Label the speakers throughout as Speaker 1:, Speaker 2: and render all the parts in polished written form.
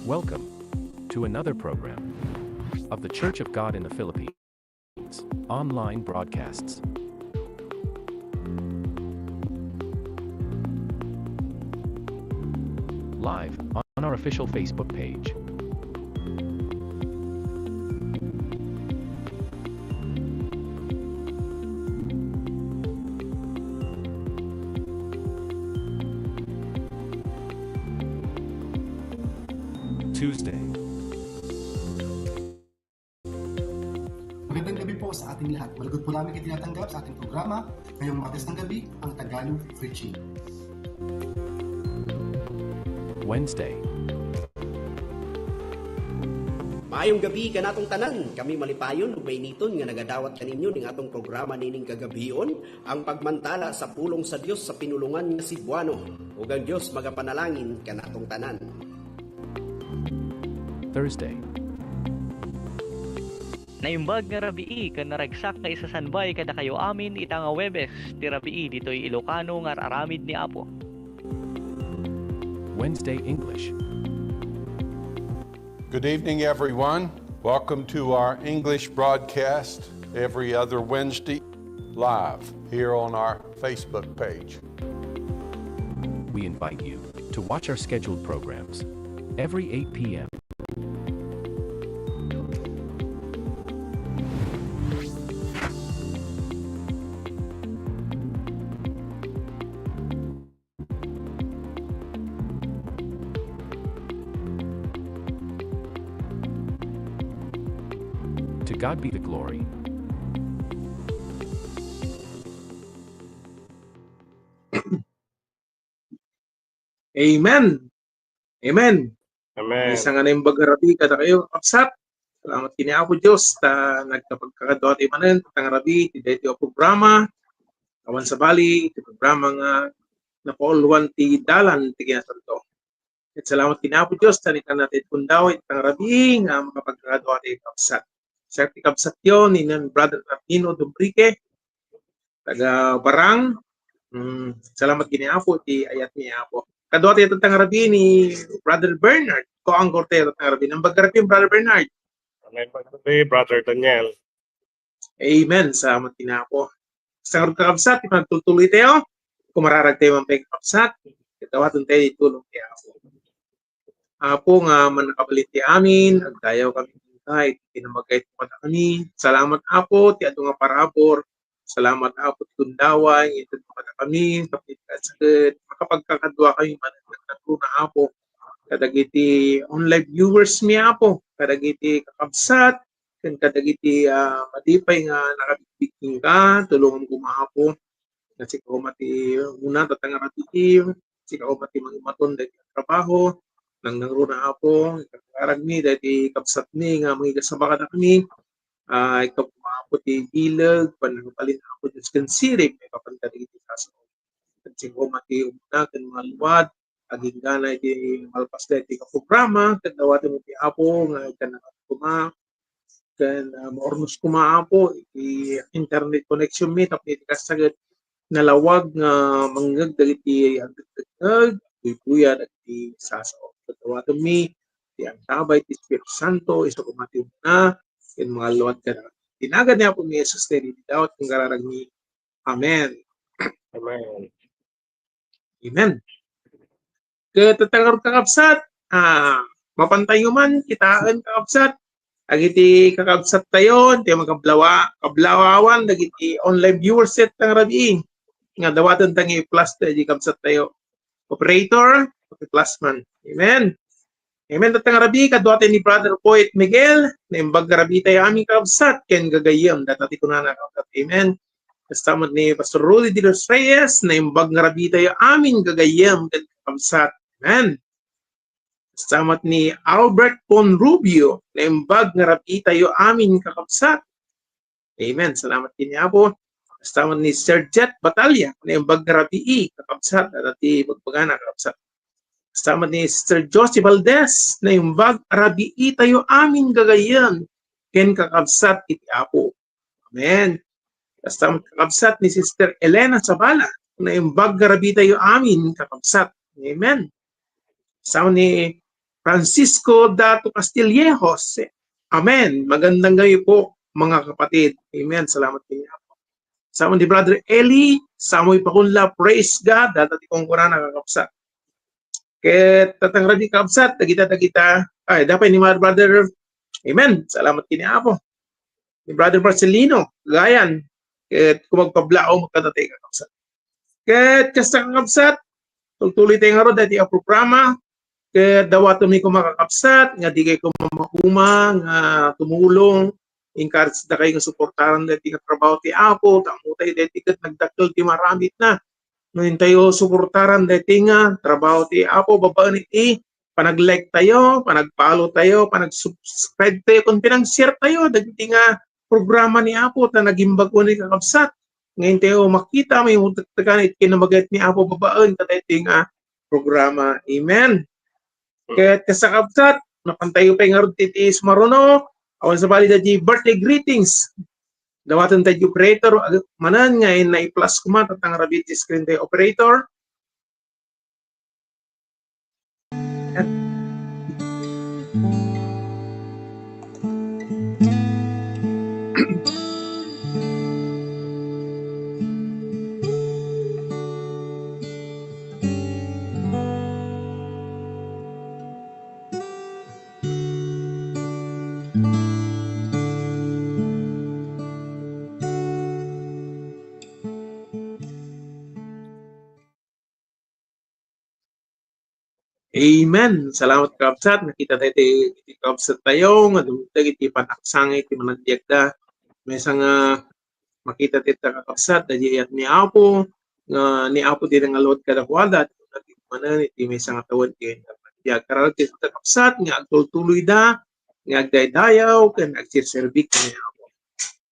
Speaker 1: Welcome to another program of the Church of God in the Philippines online broadcasts. Live on our official Facebook page. Tuesday.
Speaker 2: Magandang gabi po sa ating lahat. Malugod po namin kayo tinatanggap sa ating programa ngayong Martes ng gabi, ang Tagalog Preaching.
Speaker 1: Wednesday.
Speaker 3: Maayong gabi kanatong tanan, kami malipayon ug mainiton nga nagadawat kaninyo ning atong programa nining kagabion, ang pagmantala sa pulong sa Dios sa pinulungan nga Cebuano. Ug ang Dios magapanalangin kanatong tanan.
Speaker 1: Thursday.
Speaker 4: Naimbag nga rabii kan naragsak nga isasanbay kada kayo amin ita nga Webes ti rabii ditoy Ilocano nga aramid ni Apo.
Speaker 1: Wednesday English.
Speaker 5: Good evening, everyone. Welcome to our English broadcast every other Wednesday live here on our Facebook page.
Speaker 1: We invite you to watch our scheduled programs every 8 p.m. To God be the glory.
Speaker 6: Amen. Amen.
Speaker 7: Amen.
Speaker 6: Isang anay bagarabi kada kayo kapsat. Salamat kini Apo Dios ta nagkapagkakadwa ti manen tang rabi ti daytoy programa. Awan sa bali ti programa nga napauluan ti dalan ti kinasanto. At salamat kini Apo Dios ta nikan natin kundaw tang rabi nga makapagkakadwa ti kapsat. Sa ti kapsat yon ni Brother Artino Dubrique taga Barang. Salamat kini Apo ti ayat ni Apo. Kadwa tayo tang rabi ni Brother Bernard. Ko ang korte tang rabi. Nang bagarabi Brother Bernard.
Speaker 7: Amen. Brother Daniel.
Speaker 6: Amen. Salamat din ako. Sa kakabsat, ipagtutuloy tayo. Kung mararag tayo ang pagkakabsat, katawaton tayo itulong tayo ako. Apo nga manakabalit ti amin, agdayaw kami kahit tinamagay ito kami. Salamat Apo, ti ato nga parabor. Salamat Apo, ti kundaway, ito na kami, kapit ka sakit. Makapagkakadwa kami, managkakadwa na Apo. Kadagiti online viewers mi Apo, kadagiti kakabsat, ken kadagiti matipay nga nakabigking ka, tulungan ko maapo. Kasi ko mati una tatang ratiti, si ko mati mangimaton dahil trabaho, nang nangruna Apo, kakarag mi dahil kabsat mi nga mga kasama ka na kami, ikaw maapo ti bilag, panangpalin ako Diyos kan sirip, may papantari iti kaso. Kasi ko mati una, ken mga luwad, aging ganay di malpas dahil di ka programa, kadawatan mo di Apo, nga kanakatuma, kan maornos kumaapo, internet connection mi, tapos di kasagat nalawag nga manggag dagiti agdag, kuya dagiti sasaw. Kadawatan mi, di ang tabay, di Espiritu Santo, isa kumati na, kan mga luwad ka na. Tinagad niya po ni Jesus na dawat kung gararag ni. Amen.
Speaker 7: Amen.
Speaker 6: Amen. Katatangar kakabsat, mapantay man, kitaan kakabsat, agiti kakabsat tayo, di magkablawawan, agiti online viewers set tang rabi, nga dawatan tangi plus di kabsat tayo. Operator, plus man. Amen. Amen. Tatang rabi, kadwatan ni Brother Poet Miguel, na imbag rabi tayo aming kakabsat, ken gagayam, datati ko na nakabsat. Amen. Kastamat ni Pastor Rudy de los Reyes, na imbag rabi tayo aming gagayam, ken kakabsat. Amen. Salamat ni Albert Pon Rubio na imbag nga rabi tayo amin kakabsat. Amen. Salamat din niya po. Salamat ni Sir Jet Batalya na imbag nga rabi kakabsat at ati magpagana kakabsat. Salamat ni Sir Josie Valdez na imbag rabi tayo amin gagayan ken kakabsat iti Apo. Amen. Salamat kakabsat ni Sister Elena Sabala na imbag nga rabi tayo amin kakabsat. Amen. Sa ni Francisco Dato Castillejos. Amen. Magandang gabi po, mga kapatid. Amen. Salamat kanya po. Sama ni Brother Eli, Samoy Pakunla, praise God, dati kong kurang nakakapsat. Kaya tatang rabi kapsat, tagita, ay, dapat ni mga brother, amen. Salamat kanya po. Ni Brother Marcelino, gayan, kaya kung magpablao, magkatatay kakapsat. Kaya kasta kakapsat, tuloy tayo nga ro, dati ang programa, kaya dawato mi ko makakapsat, nga di kayo kumamahuma, nga tumulong, encourage na kayo nga suportaran dati nga trabaho ti Apo, tamo tayo dati kat nagdakil ti maramit na. Ngayon tayo suportaran dati nga trabaho ti Apo, babaan iti, panag-like tayo, panag-follow tayo, panag-subscribe tayo, kung pinang-share tayo, dati nga programa ni Apo, ta naging bago ni kakapsat. Ngayon tayo makita, may mutagtagan iti kinamagat ni Apo, babaan, dati nga programa. Amen. Kaya kasakapsat, napantayo pa yung titi Marono, awan sa bali da birthday greetings. Dawatan tayo operator, manan nga na i-plus kuma, tatang rabit screen tayo operator. Amen. Salamat kapsat. Nakita tayo iti kapsat tayo. Nga dumutag iti panaksangay iti managdiagda. May isang makita tayo kapsat. Dajiyat ni Apo. Ni Apo din ang alod kadakwada. At manan iti may isang tawad kayo. Diag karal iti kapsat. Nga agtultuloy da. Nga agdaydayaw. Nga agsiservik ni Apo.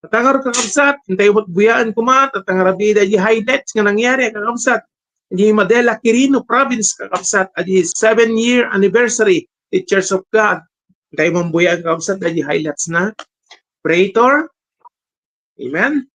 Speaker 6: Tatangar kakapsat. Hintay mo't buyaan kuma. Tatangar abida di highlights nga nangyari kakapsat. Di Madela Quirino Province kakapsat at the 7-year anniversary the Church of God. Tayo mambuya kakapsat at the highlights na. Praetor. Amen.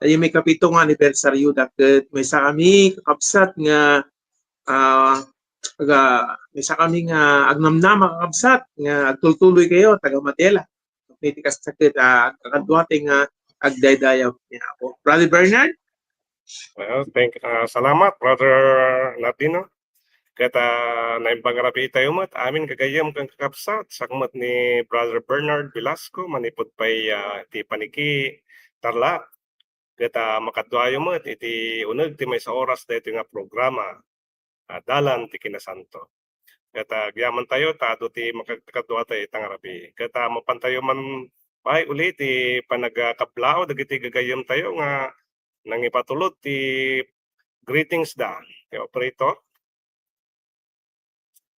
Speaker 6: Tayo may kapito nga anibersaryo daket may sa kami kakabsat nga may sa kami nga agnamnam kakabsat nga agtultuloy kayo taga Matela. May tikas sakit kakadwate nga agdaydayaw niya ako. Brother Bernard?
Speaker 7: Well, salamat, Brother Latino. Kata naimbangarabi tayo mat, amin kagayam kang kakapsat, sakmat ni Brother Bernard Velasco, manipod pa'y iti paniki tarla. Kata makadwayo mat, iti unag ti may sa oras na ito nga programa, dalan ti kinasanto. Kata gyaman tayo, tado ti makakadwa tayo itang arabi. Kata mapantayo man, pa'y ulit, ti panagkablao, dagiti gagayam tayo nga nangipatulot ti greetings da, ti operator.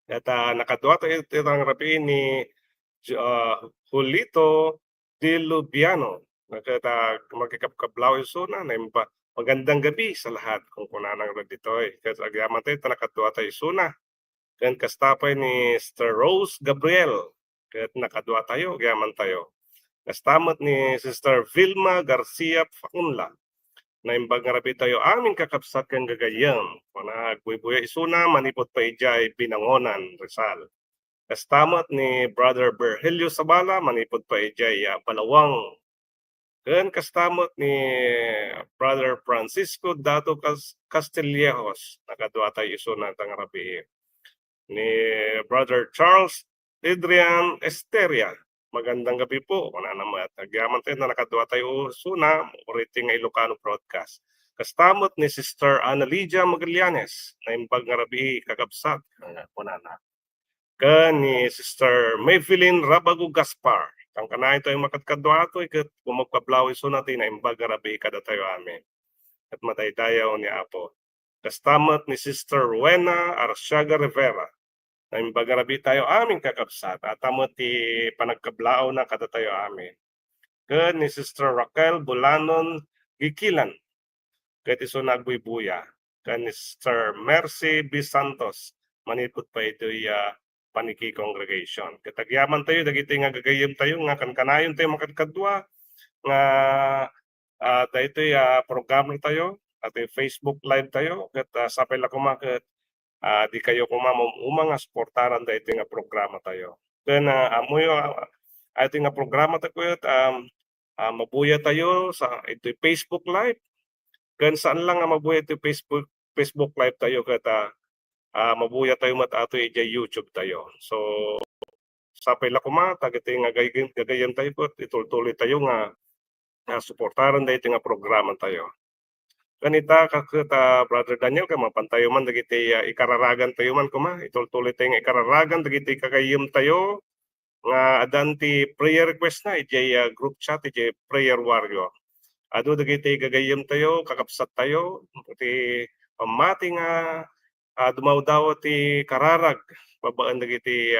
Speaker 7: At nakadwa tayo itang rapi ni Julito Di Lubiano. Magkikapkablaw yung suna na magandang gabi sa lahat kung kunanang raditoy. Kasi agyaman tayo, nakadwa tayo suna. Kan kastapay ni Sister Rose Gabriel. Kaya nakadwa tayo, agyaman tayo. Kastamat ni Sister Vilma Garcia Facunla. Na imbag nga rabi tayo aming kakapsat kang gagayam. Kuna agbuy-buya isuna, manipot pa ijay Binangonan, Rizal. Kastamat ni Brother Berhelio Sabala, manipot pa ijay Balawang. Kan kastamat ni Brother Francisco Dato Castillejos, nakadwa tayo isuna tang rabi. Ni Brother Charles Adrian Esteria. Magandang gabi po. Kuna naman. Nagyaman tayo na nakadwa tayo suna. Rating Ilocano Broadcast. Kastamot ni Sister Ana Lydia Magallanes na imbag nga rabi kakabsat. Kuna na. Ni Sister Mayfelin Rabago Gaspar. Kang kanahin tayo makadkadwa ito. Ikat kumagpablawi suna tayo na imbag nga rabi kada tayo amin. At mataydayaw ni Apo. Kastamot ni Sister Rowena Arciaga Rivera. Na imbagarabi tayo aming kakabsat at amot ti panagkablao na kada tayo amin. Ken ni Sister Raquel Bulanon Gikilan. Ket iso nagbuy-buya. Ken ni Sister Mercy B. Santos. Manipot pa ito paniki congregation. Katagyaman tayo, dagiti nga gagayim tayo, nga kankanayon tayo makadkadwa, nga tayo program tayo, at Facebook live tayo, ket sapay la kumaket, di kayo kumamumang nga sportaran da ito nga programa tayo. Then amoy ito nga programa tayo mabuya tayo sa ito Facebook live. Kan saan lang nga mabuya ito Facebook live tayo kata mabuya tayo mat ato ija YouTube tayo. So sapay la kuma tagiti nga gagayan tayo ko itultuloy tayo nga suportaran da ito nga programa tayo. Kanita kakita Brother Daniel ka mapantayo man dagiti ikararagan tayo man kuma itultuloy tayo nga ikararagan dagiti kakayim tayo nga adanti prayer request na ijay group chat ijay prayer warrior. Ado dagiti gagayim tayo kakapsat tayo iti pamati nga dumaw-daw ti kararag babaan dagiti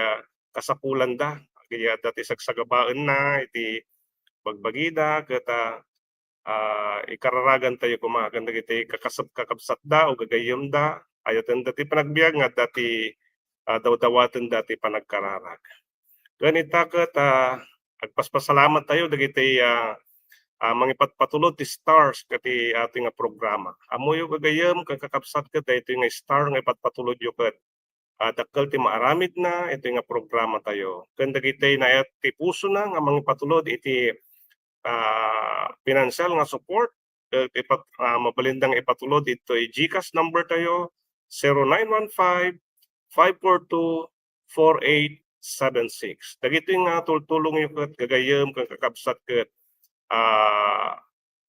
Speaker 7: kasapulan da kaya dati sagsagabaan na iti bagbagida kata ikararagan tayo kumakan dagiti kakabsat da o gagayem da ayatan dati panagbiag nga dati daw-dawatan dati panagkararag. Ganita ket agpaspasalamat tayo dagiti mangipatpatulod ti stars kati ating nga programa. Amoy gagayem kakabsat ket daytoy nga star nga ipatpatulod yo ket dakkel ti maaramid na ito nga programa tayo. Ken dagiti na ti puso na nga mangipatulod iti financial nga support mabalindang ipatulod ito GCash number tayo 0915-542-4876. Dagito nga tultulong yung kat gagayem kang kakabsat kat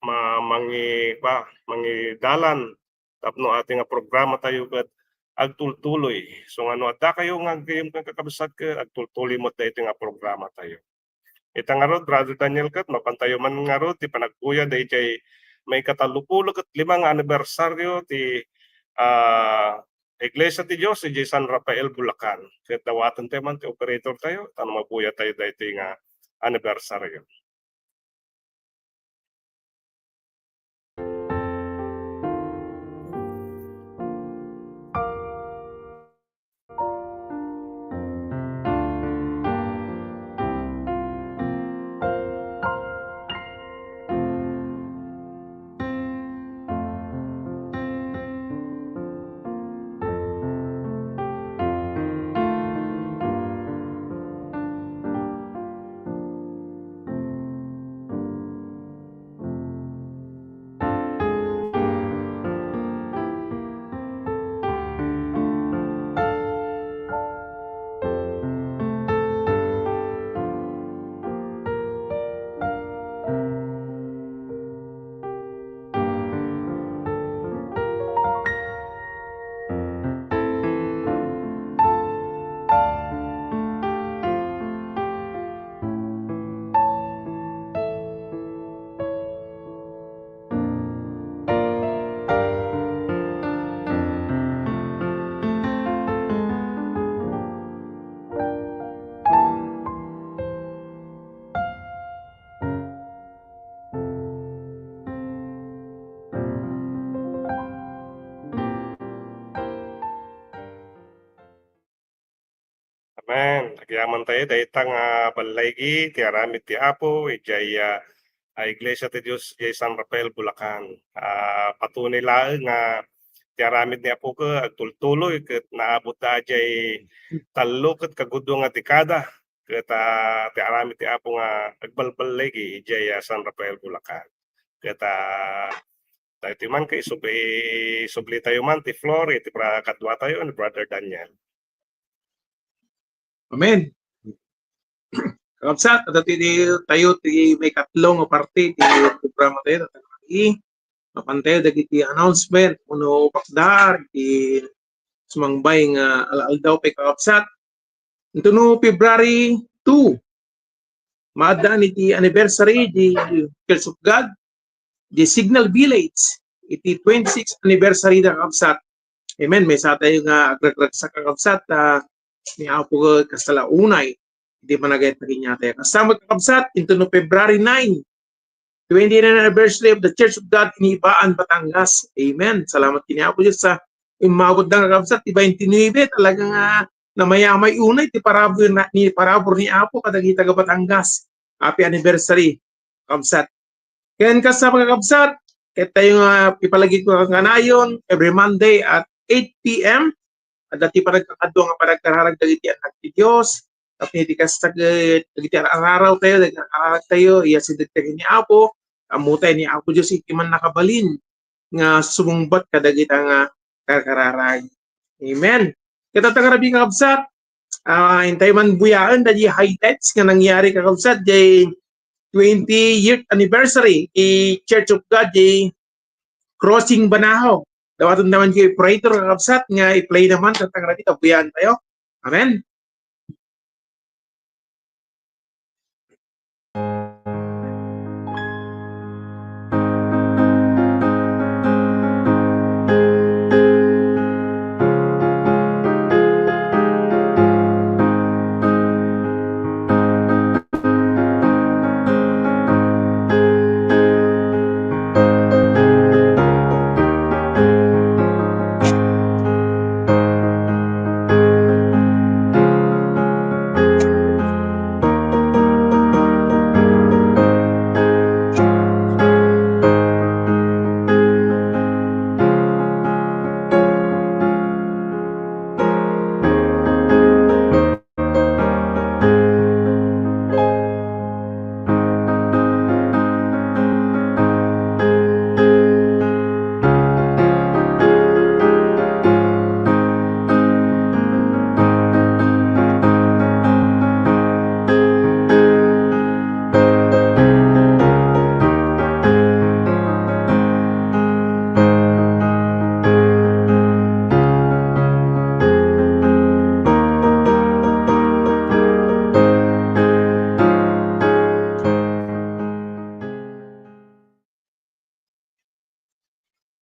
Speaker 7: mangi dalan tapno ating nga programa tayo kat agtultuloy. So ano adda kayo nga gagayem kang kakabsat kat agtultuloy mo tayo nga programa tayo. Ita nga rod, Brother Daniel kat, mapantayo man nga rod, ti panagkuya, dahi jay may katalupulog at 5 anibersaryo ti Iglesia ti Diyos, ti San Rafael Bulacan. Kaya dawatan tayo man, ti operator tayo, tanong mabuya tayo dahi ti nga anibersaryo. Agyaman tayo daytang balaygi ti aramid ti Apo ijay Iglesia ti Dios jay San Rafael Bulacan. Patunay laeng nga ti aramid ni Apo ka agtultuloy ket naabot da jay tallo ket kagudo nga dekada ket ti aramid ti Apo nga agbalbalaygi ijay San Rafael Bulacan. Ket tayo ti man kay subli tayo man ti Flore ti kadwa tayo ni Brother Daniel.
Speaker 6: Amen. Kakabsat, at tayo ti may katlong parte ti programa tayo. Mapantayo dagiti announcement kuno pakdar ti sumangbay nga alaal daw pay kakabsat. Ito no February 2, maadaan iti anniversary di Church of God, di Signal Village, iti 26th anniversary na kakabsat. Amen. May sa tayo nga agragrag sa kakabsat ni Apo kasala unay. Hindi pa nagayat naging yate. Kasama kakabsat, ito no February 9, 29th anniversary of the Church of God in Ibaan, Batangas. Amen. Salamat kini Apo Diyos sa imabot ng kakabsat, ti 29, talagang namayamay unay, ti parabor ni Apo, kadagita ka Batangas. Happy anniversary, kakabsat. Kaya kasama kakabsat, kaya tayong ipalagi ko ang kanayon every Monday at 8 p.m. At dati pa nagkakadwa nga parang kararag dagiti anak ti Diyos. Tapos hindi kasag dagiti araw tayo, nag-aaral tayo, iya si dagtagin ni Apo, amutay ni Apo Diyos, ikiman nakabalin nga sumungbat kadagita nga kararag. Amen. Katatangarabi kakabsat, hintay man buyaan, dadi highlights nga nangyari kakabsat, day 20th anniversary, Church of God, day Crossing Banahaw. Dawaton naman kayo operator kakabsat nga i-play naman tatangarabi kabuyan tayo. Amen.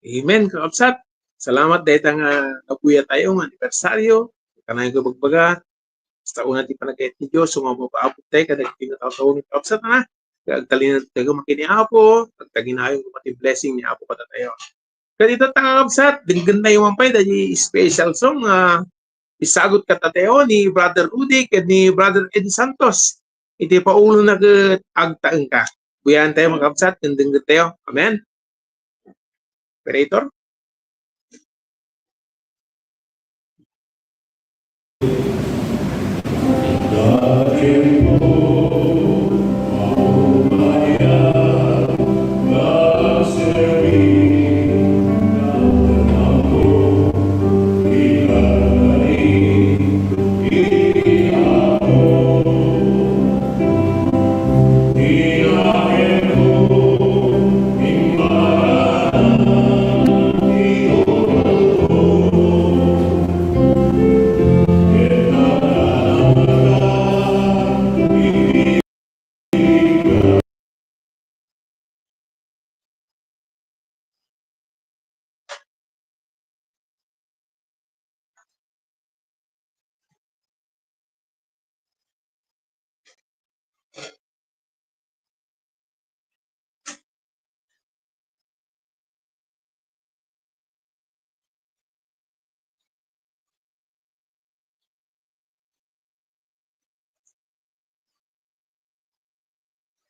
Speaker 6: Amen, kakabsat. Salamat dahil nga kabuya tayo ng anibersaryo. Kanay ko bagbaga. Sa una ti panagkait ni Diyos, sumababaabot tayo, kada tinatawag ni kakabsat na. Kagtalin na tayo makini Apo, kagtaginayon ko pati blessing ni Apo pata tayo. Kaya dito kakabsat, dinggan tayo mampay, dahil special song, isagot ka tayo ni Brother Rudy at ni Brother Eddie Santos. Iti paulo na agtaang ka. Buyan tayo mga kakabsat, dinggan tayo. Amen. Operator.
Speaker 8: Amen.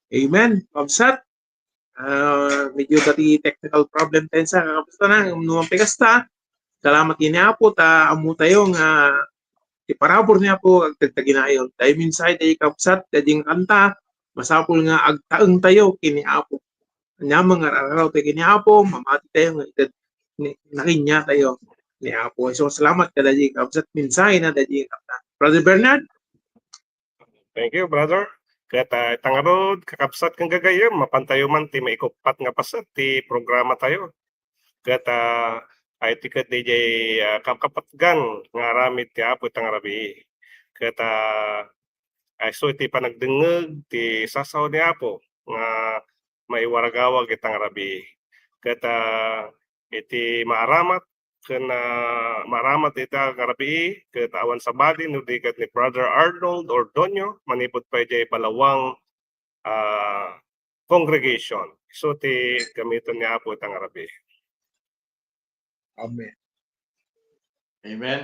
Speaker 6: Amen. Kabsat. Medyo dati technical problem tayo sa kakabasta na. Numampikas ta. Salamat ini apo ta amo tayo nga iparabor niya po ag tagtaginayon. Tayo minsay tayo kabsat dading kanta. Masapul nga agtaeng tayo kini apo. Nya mga araw tayo kini apo. Mamati tayo nga nakinya tayo ni apo. So salamat ka dading kabsat minsay na dading kanta. Brother Bernard.
Speaker 7: Thank you, brother. Kaya tangarod, kakabsat kang gagayam, mapantayo man ti maikupat nga pasat ti programa tayo. Kaya ay tikat DJ kapatgan nga aramid ti apo tangarabi. Kaya ay so ti panagdengeg ti sasaw ni apo nga maiwaragawag itang rabi. Kaya iti maaramat kana maramat ita karabi ket awan sabadi no dikat ni Brother Arnold Ordonio manipod pa jay balawang congregation. So ti gamiton niya po itang arabi.
Speaker 6: Amen.
Speaker 8: Amen.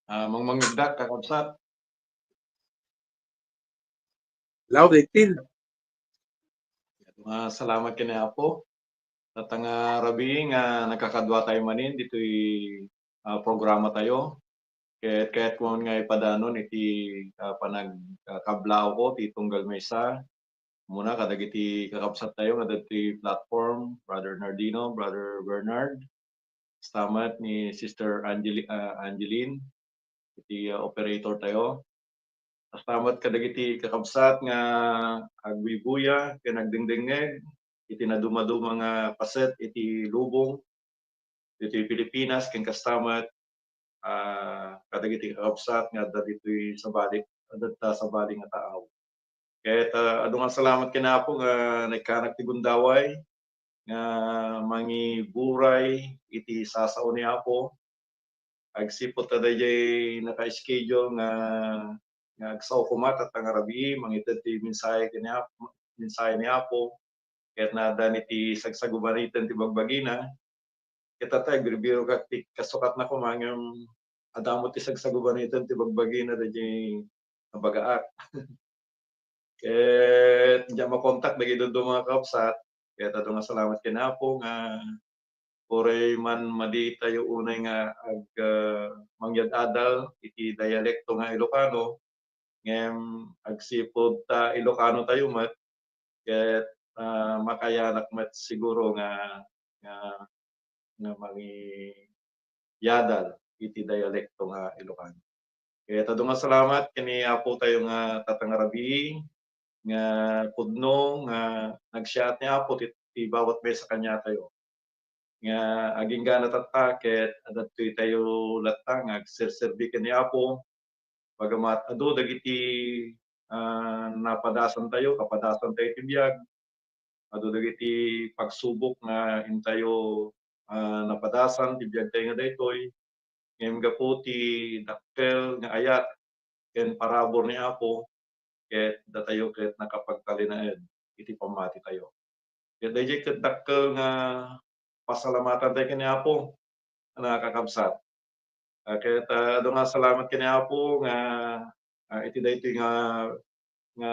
Speaker 8: Mangmangigdak kakabsat.
Speaker 6: Loud and clear.
Speaker 8: Salamat kini Apo. Tatanga rabi nga nakakadwa tayo manin dito'y programa tayo. Kahit kung nga ipadanon iti panagkablao ko ti tunggal maysa. Muna kadagiti kakabsat tayo nga dito'y platform, Brother Nardino, Brother Bernard. Salamat ni Sister Angeline, iti operator tayo. Salamat kadagiti kakabsat nga agbibuya ken nagdingdingeg iti naduma-duma nga paset iti lubong iti Pilipinas ken kastamat kadagiti kakabsat nga ditoy sa balik sa bali nga taaw. Ket adu nga salamat kinapo nga nagkanak ti gundaway nga mangiburay iti sasaw ni Apo. Agsipot ta dayjay naka-schedule nga agsaw kumat at ang arabi mangited ti mensahe ni Apo ket nadan iti sagsagubanitan ti bagbagina ket tatay birbiro ka ti kasukat na ko mangem adamo ti sagsagubanitan ti bagbagina dayjay nabagaak. Ket diya makontak dagiti mga kapsat ket adu nga salamat ken Apo nga oray man madi tayo unay nga mangyad-adal iti dialekto nga Ilocano ngem agsipod ta Ilocano tayo met ket makayanak met siguro nga mangi yadal iti dialekto nga Ilocano. Ket adu nga salamat kini Apo tayo nga tatangarabi nga pudno nga nagsiat ni Apo ti bawat mesa kanya tayo. Nga aging gana ket adatoy tayo latang agserserbi ken ni Apo. Bagamat adu dagiti napadasan tayo, kapadasan tayo tibiyag. Adu dagiti pagsubok nga intayo napadasan tibiyag tayo nga daytoy. Ngem gapu ti dakkel nga ayat ken parabor ni Apo ket datayo ket nakapagtalinaed iti pamati tayo. Ket dayjay ket dakkel nga pasalamatan tayo ken ni Apo nakakabsat. Ket adu nga salamat ken ni Apo nga iti daytoy nga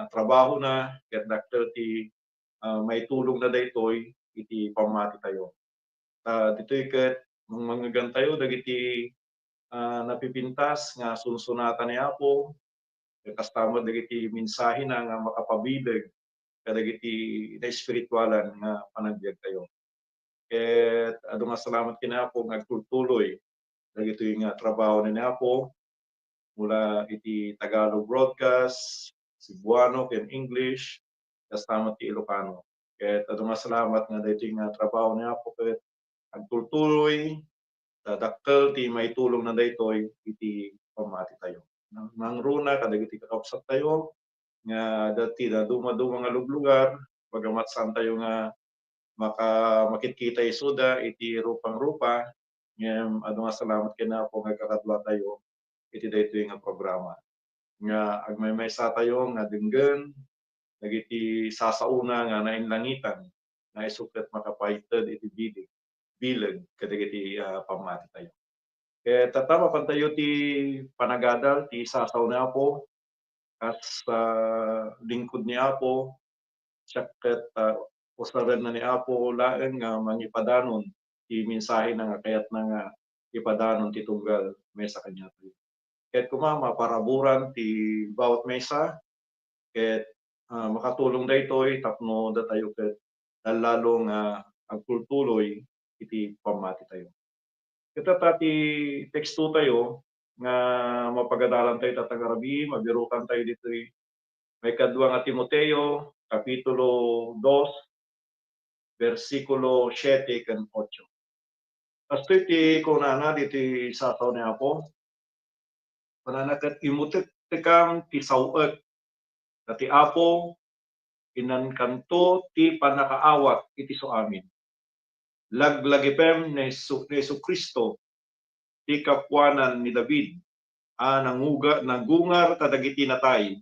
Speaker 8: trabaho na ket dakkel ti maitulong na daytoy iti pamati tayo. Ditoy ket mangmagan tayo dagiti napipintas nga sunsunatan ni Apo ket kastamad dagiti mensahe na nga makapabileg kadagiti na espiritualan nga panagbiag tayo. Ket adu nga salamat ken Apo nga agtuloy dagitoy nga trabaho ni Apo mula iti Tagalog broadcast, Cebuano ken English, kasama ti Ilocano. Ket adu nga salamat nga daytoy nga trabaho ni Apo ket agtuloy dakkel ti maitulong na daytoy iti pamati tayo. Nangruna kadagiti kakabsat tayo nga dati na duma-duma nga luglugar bagamat saan tayo nga makikita isuda iti rupang-rupa ngem adu nga salamat ken Apo nga kakadwa tayo iti daytoy nga programa. Nga agmaymaysa tayo nga denggen dagiti sasauna nga nainlangitan nga isuket makapaited iti bileg kadagiti pamati tayo. Ket tatama pantayo ti panagadal ti sasaw na Apo as lingkod ni Apo, siya ket usaran na ni Apo laeng nga mangipadanon ti mensahe na nga kayat na nga ipadanon ti tunggal mesa kanya tayo. Ket kumama paraburan ti bawat mesa ket makatulong daytoy tapno datayo ket lalo nga agtultuloy iti pamati tayo. Ket ti teksto tayo nga mapagadalan tayo tatagarabi, mabirukan tayo ditoy may kadwa nga Timoteo kapitulo 2 versikulo 7 ken 8. Kasto iti kunana diti sataw ni Apo. Kunana ket imutek tekam ti sawet dati Apo inankanto ti panakaawat iti so amin. Laglagipem ni Jesu Kristo ti kapwanan ni David nagungar kadagiti natay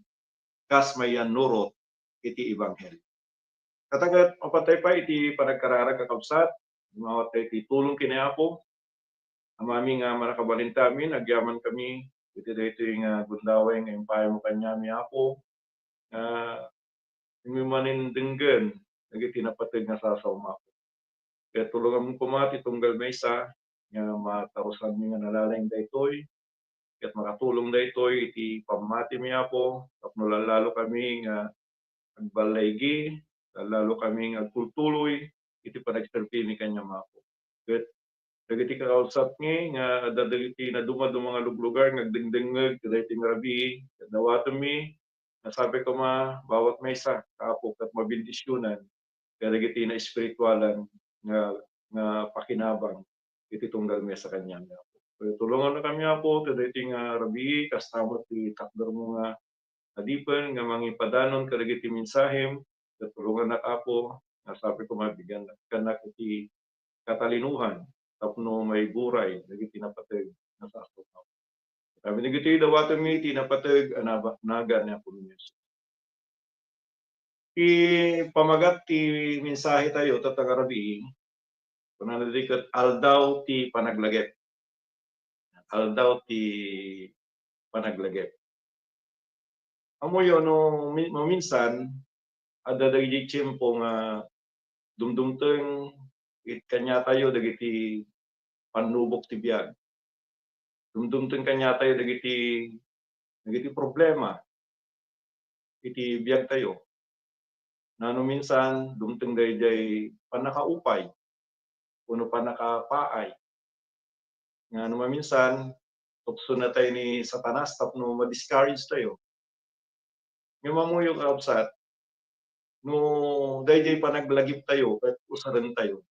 Speaker 8: kas mayan nurot iti ebanghelyo. Katagat mapatay pa iti panagkararag kakabsat, mawatay iti tulong kini Apo. Amami nga manakabalinta amin, agyaman kami iti dayto nga gundaway nga impayo mo kanya mi Apo. Imimanin denggen dagiti napateg nga sasawma ko. Kaya tulungan mo kumati tunggal maysa nga matarusan mi nga nalalayng daytoy. Ket makatulong daytoy iti pamati mi Apo, tapno lalo kami nga agbalaygi, lalo kami nga agtultuloy iti panagserbi ni kanya Apo. Ket dagiti kakausap ni nga dadagiti na dumaduma nga luglugar nga agdengdengeg dagiti nga rabi, ket dawaton mi nasabi ko bawat maysa kaapok at mabindisyonan kadagiti na espiritualan nga pakinabang iti tunggal mi sa kanya Apo. So, tulungan na kami Apo kadagiti nga rabi kastamot ti takder mo nga adipen nga mangipadanon kadagiti mensahem ket tulungan na Apo nasabi ko mabigyan kanak iti katalinuhan tapno may buray dagiti napateg na sa ato. Kami dagiti dawaton mi ti napateg nagan ni Apo Yesus. Ti pamagat ti mensahe tayo tatagarabi kunana diket aldaw ti panaglagip. Aldaw ti panaglagip. Amoy no minsan adda dagiti tiempo nga dumdumteng it kanya tayo dagiti panlubok ti biag. Dumdumteng kanya tayo dagiti problema iti biag tayo. Nano minsan dumteng dayjay panakaupay kuno panakapaay. Nga naman minsan tukso na tayo ni Satanas tapno ma-discourage tayo. Nga mamuyog absat no dayjay panaglagip tayo ket usaran tayo.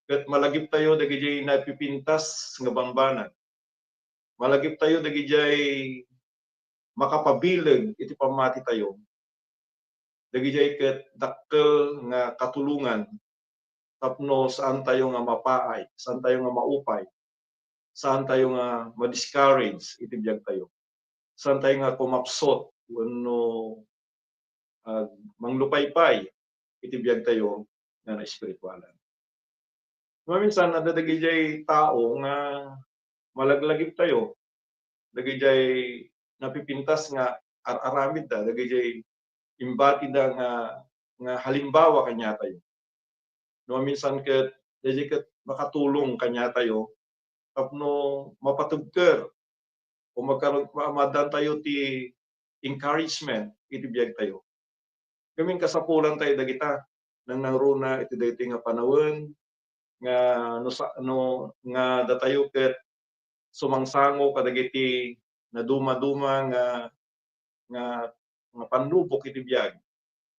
Speaker 8: Ket malagip tayo dagijay napipintas nga bambanag. Malagip tayo dagijay makapabileg iti pamati tayo. Dagijay ket dakkel nga katulungan tapno saan tayo nga mapaay, saan tayo nga maupay, saan tayo nga ma-discourage iti biag tayo. Saan tayo nga kumapsot wenno manglupaypay iti biag tayo nga espiritualan. Minsan adda dagijay tao nga malaglagip tayo. Dagijay napipintas nga aramid da, dagijay imbati da nga halimbawa kanya tayo. No minsan ket dagijay ket makatulong kanya tayo tapno mapatugker o magkaron madan tayo ti encouragement iti biag tayo. Kaming kasapulan tayo dagita nang nangruna iti daytoy nga panawon nga nga datayo ket sumangsango kadagiti na duma-duma nga panlubok iti biag.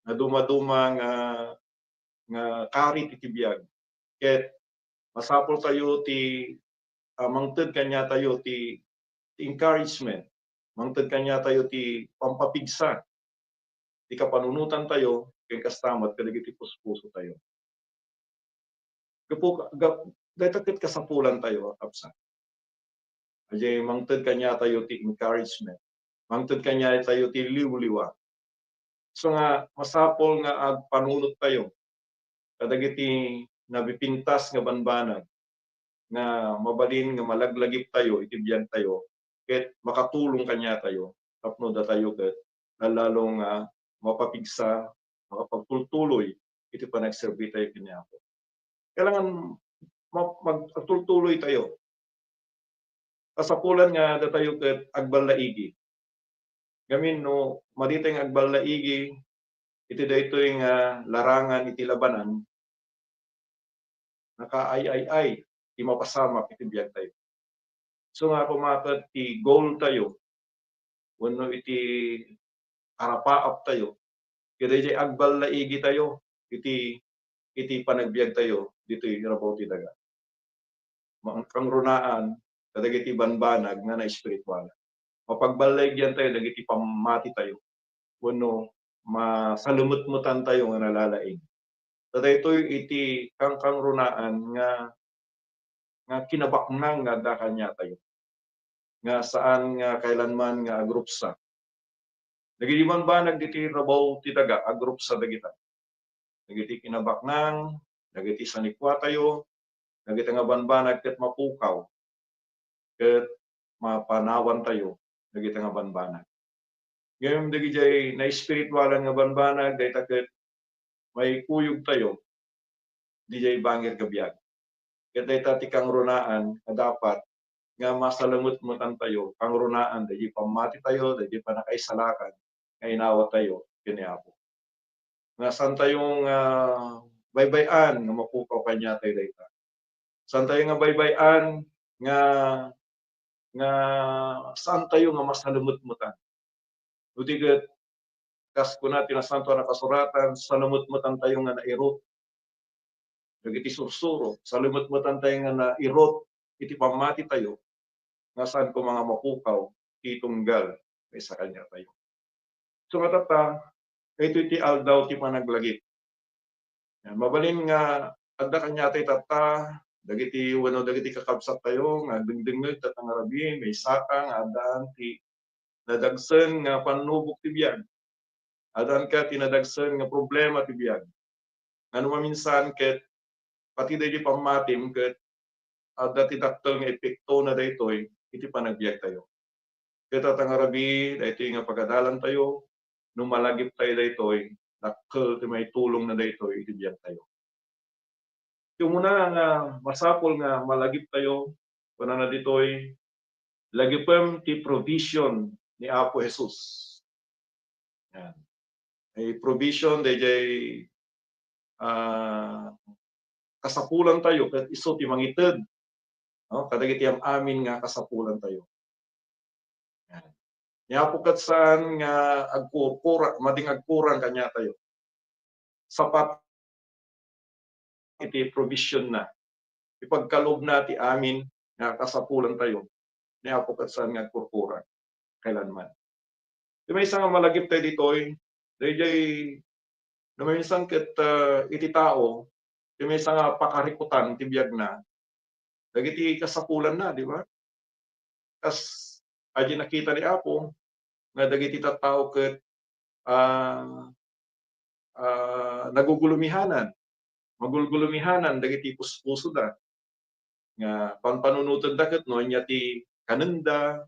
Speaker 8: Na duma-duma nga karit iti biag. Ket masapol tayo ti mangted kanya tayo ti encouragement. Mangted kanya tayo ti pampapigsa. Ti kapanunutan tayo ken kastamat kadagiti puspuso tayo. Dayta ket kasapulan tayo absa. Ajay mangted kanya tayo ti encouragement. Mangted kanya tayo ti liwliwa. So nga masapol nga agpanunot tayo kadagiti nabipintas nga banbanag nga mabalin nga malaglagip tayo iti biag tayo ket makatulong kanya tayo tapno datayo ket lalong mapapigsa, makapagtultuloy iti panagserbi tayo kini Apo. Kailangan magtultuloy tayo. Kasapulan nga datayo ket agballaigi. Gamin no maditeng agballaigi iti daytoy nga larangan iti labanan nakaay ti mapasamak iti biag tayo. So nga kumakat ti goal tayo wenno iti arapaap tayo kadayjay agballaigi tayo iti panagbiag tayo ditoy rabaw ti daga. Kangrunaan kadagiti banbanag nga na espiritual. Mapagballaigyan tayo dagiti pamati tayo wenno masalumutmutan tayo nga nalalaing. Daytoy iti kangrunaan nga kinabaknang nga da kanya tayo. Nga saan nga kailanman nga agrupsa. Dagiti banbanag diti rabaw ti daga agrupsa dagita. Dagiti kinabaknang, dagiti sanikwa tayo, dagiti nga banbanag ket mapukaw. Ket mapanawan tayo dagiti nga banbanag. Ngem dagiti na espiritualan nga banbanag dayta ket may kuyog tayo dijay bangir kabiag. Ket dayta ti kangrunaan nga dapat nga masalamut-mutan tayo kangrunaan dayjay pamati tayo dayjay panakaisalakan nga inawat tayo kini Apo. Nga saan tayong baybayan nga mapukaw kanya tayo dayta. Saan tayo nga baybayan nga saan tayo nga masalumut-mutan. Utiget kas kuna tinasanto na kasuratan salamut-mutan tayo nga nairot. Dagiti sursuro salamut-mutan tayo nga nairot iti pamati tayo nga saan ko mga mapukaw ti tunggal kay sa kanya tayo. So matata ito iti aldaw ti panaglagip. Mabalin nga adda kanya tayo tata dagiti wenno dagiti kakabsat tayo nga dingdingeg tatang arabi may saka nga addaan ti nadagsen nga panubok ti biag. Addaan ka tinadagsen nga problema ti biag. Ngano maminsan ket pati dayjay pammatim ket adda ti dakkel nga epekto na daytoy iti panagbiag tayo. Ket tatang arabi daytoy nga pagadalan tayo no malagip tayo daytoy dakkel ti may tulong na daytoy iti biag tayo. Yung muna nga masapol nga malagip tayo kuna na ditoy lagipem ti provision ni Apo Jesus. Yan. Ay provision dayjay kasapulan tayo ket isu ti mangited. No, kadagiti amin nga kasapulan tayo. Yan. Nya po ket saan nga mading agkurang kanya tayo. Sapat iti provision na. Ipagkalob na ti amin nga kasapulan tayo. Nya po ket saan nga agkurkurang kailanman. Di may isang malagip tayo ditoy, dayjay minsan ket iti tao, di may isang pakarikutan ti biag na. Dagiti kasapulan na, di ba? Kas aji nakita ni Apo nga dagiti tattao ket nagugulumihanan. Magulgulumihanan dagiti puspuso da. Nga panpanunutan da ket no nya ti kanenda,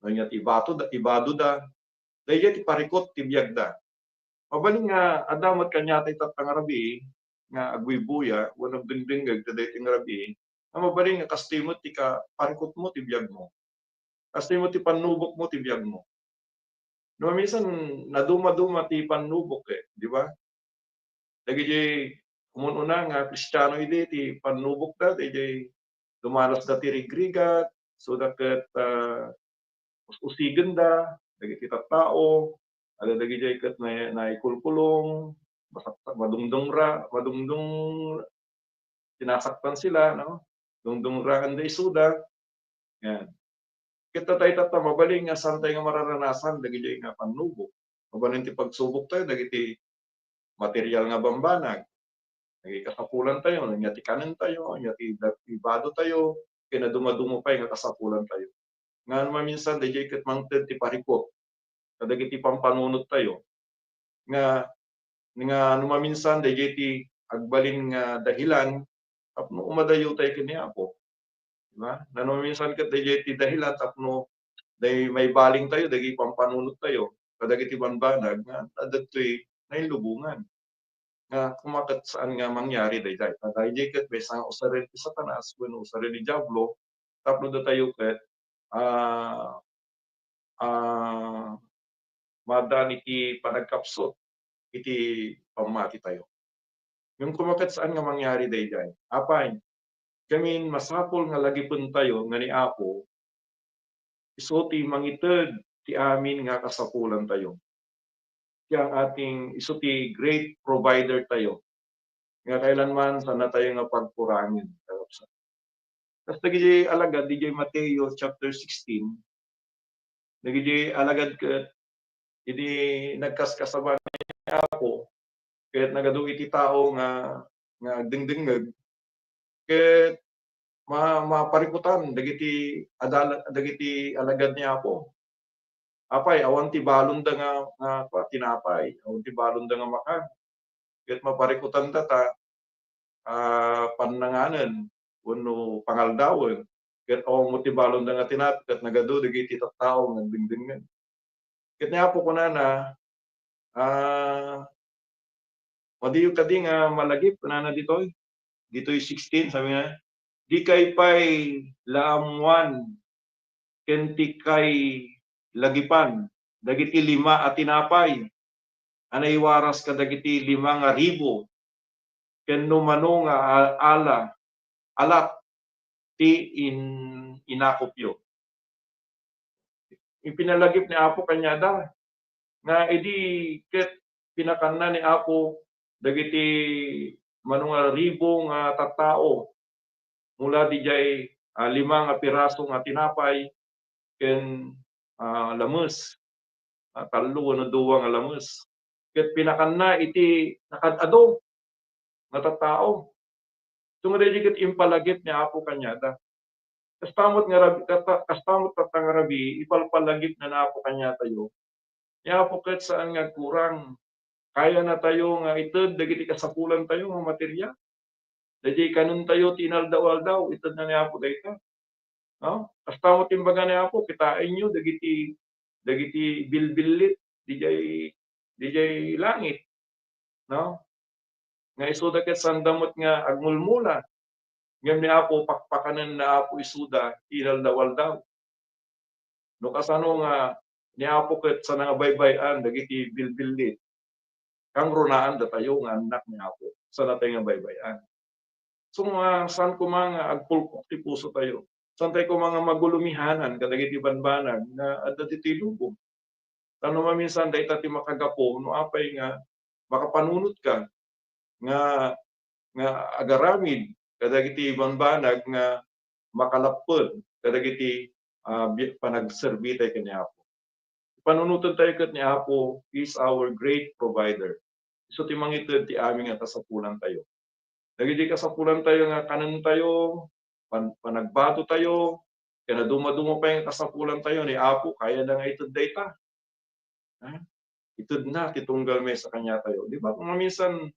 Speaker 8: no nya ti ibado da. Dayjay ti parikot ti biag da. Mabalin nga adamat kanya ti tatang arabi nga agwibuya wenno dingdingeg daytoy nga arabi. Mabalin nga kastimot ti parikot mo ti biag mo. Kastimot ti panubok mo ti biag mo. No minsan naduma-duma ti panubok di ba? Dagiti kumununa nga Kristiyano idi ti panubok da dayjay dumalas da ti rigrigat so ket usigen da dagiti tattao ada dagiti ket naikulkulong madungdong sinasaktan sila no dungdungraan da isuda yan kita tayo mabaling nga santay nga mararanasan dagiti nga panubok mabalin ti pagsubok tayo dagiti material nga bambanag dagiti kasapulan tayo nya ti kanen tayo nya ti ibado tayo kinadumadumo pay nga kasapulan tayo nga maminsan dayjay ket mangted ti parikot kadagiti pampanunot tayo nga maminsan dayjay ti agbalin nga dahilan tapno umadayo tayo kini Apo. Diba? Nano minsan ket dayjay ti dahilan tapno day may baling tayo, dagi pampanunot tayo, kadagiti banbanag nga adatoy nailubungan. Nga kumakat saan nga mangyari dayjay. Dayjay ket besa nga usaren ti Satanas wenno usaren ni Diablo, tapno da tayo ket ah madan iti panagkapsot iti pamati tayo. Yung kumakat saan nga mangyari dayjay. Apay, kamin masapol nga lagipon tayo nga ni Apo, iso ti mangited ti amin nga kasapulan tayo. Kaya ang ating iso ti great provider tayo. Nga kailanman sana tayo nga pagkurangin. Tapos nagiji alagad di Mateo chapter 16. Nagiji alagad ket idi nagkaskasaban ni Apo ket nagadu iti tao nga dingdingeg ket maparikutan dagiti alagad ni Apo. Apay awan ti balon da nga tinapay, awan ti balon da nga makan. Ket maparikutan ta pannanganen wenno pangaldawen ket awan mo ti balon da nga tinapay ket nagadu dagiti tattao nga dingdingeg. Ket ni Apo kunana madiyo kadi nga malagip kunana ditoy 16 sabi nga di kay pay laamuan ken ti kay lagipan dagiti 5 a tinapay anay waras kadagiti 5,000 ken no mano nga alat ti inakopyo. Ipinalagip ni Apo kanyada nga idi ket pinakanna ni Apo dagiti mano nga 1,000 nga tattao mula dijay 5 nga piraso nga tinapay ken lames, 3 wenno 2 nga lames. Ket pinakanna iti nakad-ado nga tattao. Tungod ket impalagip ni Apo kanyada. Kastamot nga rabi ipalpalagip na Apo kanya tayo. Ni Apo ket saan nga kurang kaya na tayo nga ited dagiti kasapulan tayo nga materya. Dayjay kanon tayo tinaldaw-aldaw ited na ni Apo dayta. No? Kastamot imbaga ni Apo kitain nyo dagiti bilbilit dijay langit. No? Nga isuda ket sandamot nga agmulmula. Ngem ni Apo pakpakanen na Apo isuda tinaldaw-aldaw. No kasano nga ni Apo ket sana nga baybayan dagiti bilbilit. Kang runaan da tayo nga anak ni Apo. Sana tayo nga baybayan. So saan ko mga agpulpok ti puso tayo. Saan tayo ko mga magulumihanan kadagiti banbanag na adda ti lubong. Tano maminsan dayta ti makagapo no apay nga makapanunot ka nga agaramid kadagiti banbanag nga makalappod kadagiti panagserbi tayo kani Apo. Panunutan tayo ket ni Apo is our great provider. So ti mangited ti amin nga kasapulan tayo. Dagiti kasapulan tayo nga kanan tayo, panagbato tayo, kaya dumaduma pa yung kasapulan tayo ni Apo, kaya na nga itud dayta. Itud na, titunggal may sa kanya tayo. Di ba? Kung minsan,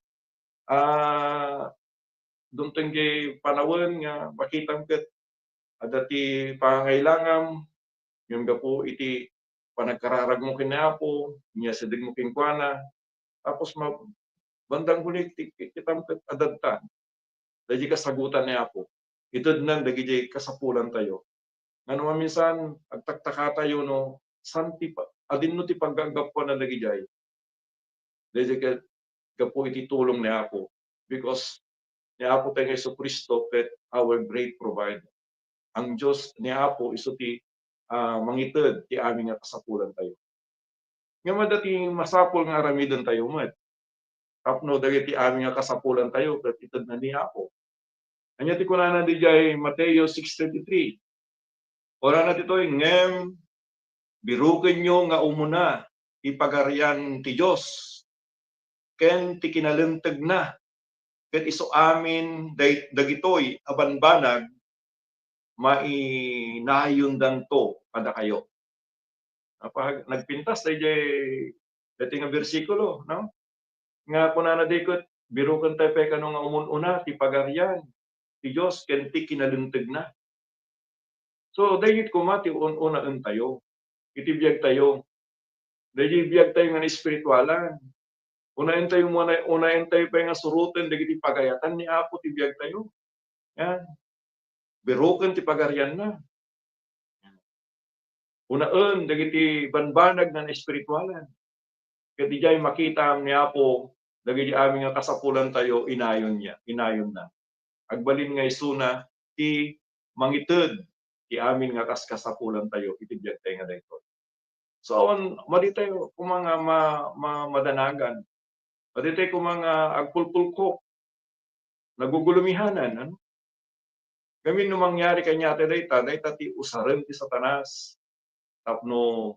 Speaker 8: doon tinggi panawin nga, makitang ket, adati pangailangan, yung gapo iti panagkararag mo kina Apo, niya sidig mo kingkwana, tapos bandang huli kitang adadta. Dahil kasagutan ni Apo. Itud nan dagiti kasapulan tayo. Ngano minsan agtaktaka tayo no santi pa adin no ti paggagapo na dagijay. Dahil gapo iti tulong ni Apo because ni Apo tayo Jesucristo ket our great provider. Ang Dios ni Apo iso ti mangited ti amin nga kasapulan tayo. Nga madati masapol nga aramidon tayo met. Tapno dagiti amin nga kasapulan tayo ket ited na ni Apo. Anya ti kunana dijay Mateo 6:33. Ora na ditoy ngem biruken nyo nga umuna ipagarian ti Dios ken ti kinalenteg na ket isu amin dagitoy abanbanag mainayon to kada kayo. Nagpintas dijay dati nga bersikulo, no? Nga kunana dikot biruken tayo pekano nga umununa ti pagarian ti Dios ken ti kinalenteg na. So dayit kumati una tayo. iti biyag tayo. Dahil biyag tayo nga espiritualan. Unahin tayo pa nga surutan, dagiti pagayatan ni Apo ti biyag tayo. Yan. Biruken ti pagaryan na. Unaen dagiti banbanag nga espiritualan. Ket dijay makita ni Apo dagiti amin nga kasapulan tayo inayon na. Agbalin nga isuna ti mangited ti amin nga kasapulan tayo iti biyag tayo nga daytoy. So awan madi tayo kung mga madanagan. Madi tayo kung mga agpulpulko. Nagugulumihanan, ano? Kami no mangyari kanya dayta ti usaren ti Satanas. Tapno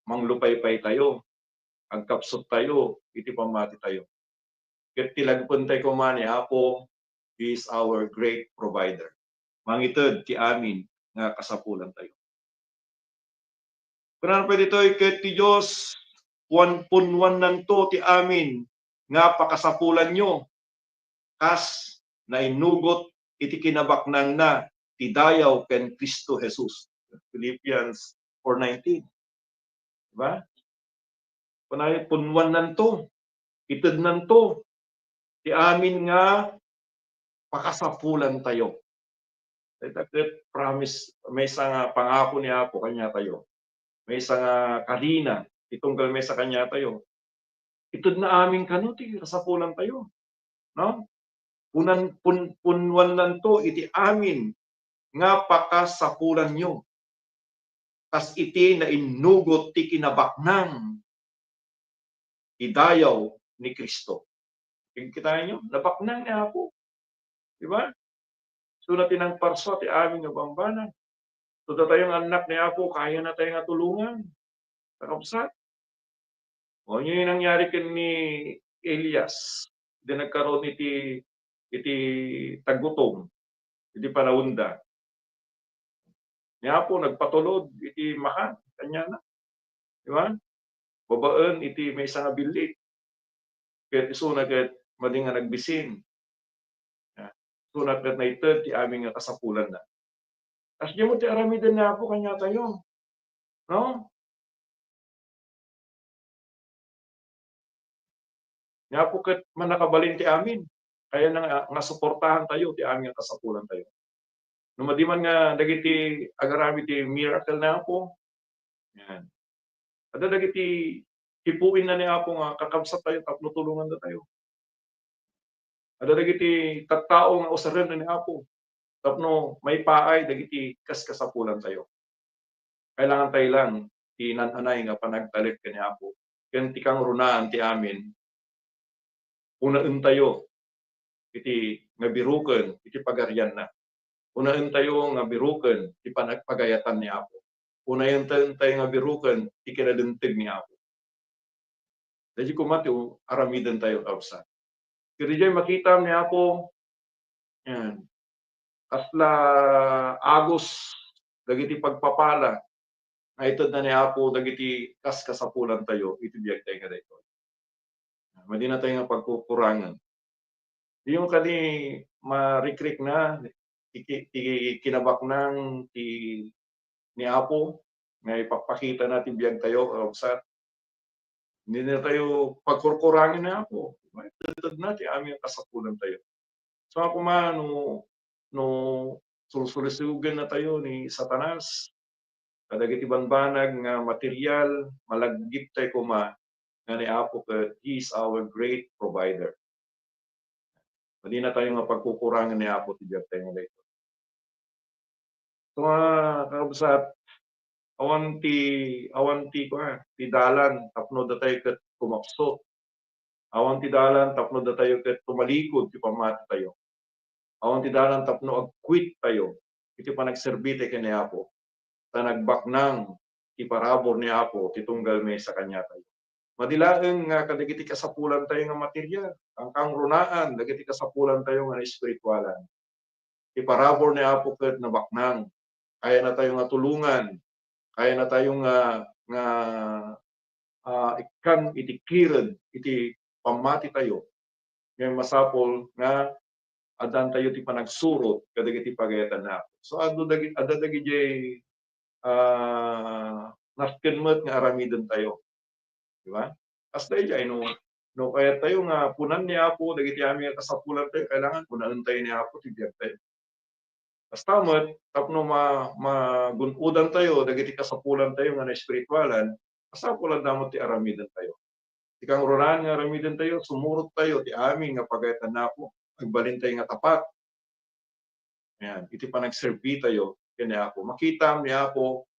Speaker 8: manglupay-pay tayo. Agkapsot tayo, iti pamati tayo. Ket tilagpon tayo kumani Apo is our great provider. Mangited ti amin nga kasapulan tayo. Kunan pa ditoy ket ti Dios punwan nanto ti amin nga pakasapulan nyo kas na inugot iti kinabaknang na ti dayaw ken Kristo Jesus. Philippians 4:19. Diba? Kunay punwan nanto, ited nanto ti amin nga pakasapulan tayo. That promise, may isang pangako ni Apo kanya tayo. May isang kalina, itunggal may sa kanya tayo. Ited na amin kano ti kasapulan tayo. No? Punwan nanto iti amin nga pakasapulan nyo. Tas iti na inugot ti kinabaknang idayaw ni Kristo. Kita nyo, nabaknang ni Apo. Diba? Sunatin ang parso ti amin nga bambanan. Tuda tayong anak ni Apo, kaya na tayo nga tulungan. Takapsat. O yun yung nangyari kin ni Elias. Hindi nagkaroon iti tagutom, iti panaunda. Ni Apo, nagpatulod, iti mahan, kanya na. Diba? Babaan iti may isang bilik. Kaya isunat ket mali nga nagbisin. Sunat ket na ited ti aming nga kasapulan na. As di mo ti aramiden na po kanya tayo. No? Nga po ket manakabalin ti amin. Kaya nga suportahan tayo ti aming nga kasapulan tayo. No madiman nga dagiti agarami ti miracle na po. Yan. Ada dagiti ipuin na ni Apo nga kakabsat tayo tapno tulungan na tayo. Ada dagiti tattao nga usaren na ni Apo tapno may paay dagiti kaskasapulan tayo. Kailangan tayo lang tinananay nga panagtalit kani Apo. Ken ti kang runaan ti amin. Unaen tayo iti nga biruken iti pagaryan na. Unaen tayo nga biruken iti panagpagayatan ni Apo. Unayan tayo nga biruken iti kinadenteg ni Apo. Dahil kumati aramidan tayo kausa. Kaya dyan makita ni Apo, yan, kasla agos, dagiti pagpapala, na itod na ni Apo, dagiti kaskasapulan tayo, iti biyag tayo nga dito. Madi na tayo nga pagkukurangan. Di yung kani marikrik na, kinabaknang ni Apo, nga ipapakita natin biyag tayo, kausa. Hindi na tayo pagkurkurangin na Apo. Tutod natin aming kasapulan tayo. So ako no sulsulisugan na tayo ni Satanas, kadagiti banbanag nga material, malaggip tayo nga ni Apo ka, He is our great provider. Hindi na tayo nga pagkukurangan ni Apo, tibiyag tayo nga dito. So kakabsat, awan ti dalan tapno da tayo ket kumapsot. Awan ti dalan tapno da tayo ket tumalikod ti pamati tayo. Awan ti dalan tapno agquit tayo iti panagserbite ken ni Apo. Ta nagbaknang ti parabor ni Apo ti tunggal me sa kanya tayo. Madilaeng nga kadagiti kasapulan tayo nga material, ang kangrunaan dagiti kasapulan tayo nga espiritualan. Ti parabor ni Apo ket nabaknang kaya na tayo nga tulungan. Kaya na tayong ikan iti kired, iti pamati tayo. Ngayon masapol nga adan tayo ti panagsurot kadagiti pagayatan na. So ada dagi nasken met nga aramidon tayo. Di ba? As tayo dyan, no kaya tayo nga punan ni Apo, dagiti amin nga kasapulan tayo, kailangan punan tayo ni Apo, tibiyag tayo. As tamot, tapno magunudan tayo, dagiti kasapulan tayo nga na espiritualan, kasapulan damot ti aramidon tayo. Tikang ronan nga aramidon tayo, sumurot tayo, ti amin nga pagayatan na Apo, agbalin tayo nga tapat. Yan, iti pa nagserbi tayo, kanya Apo. Makita ni Apo,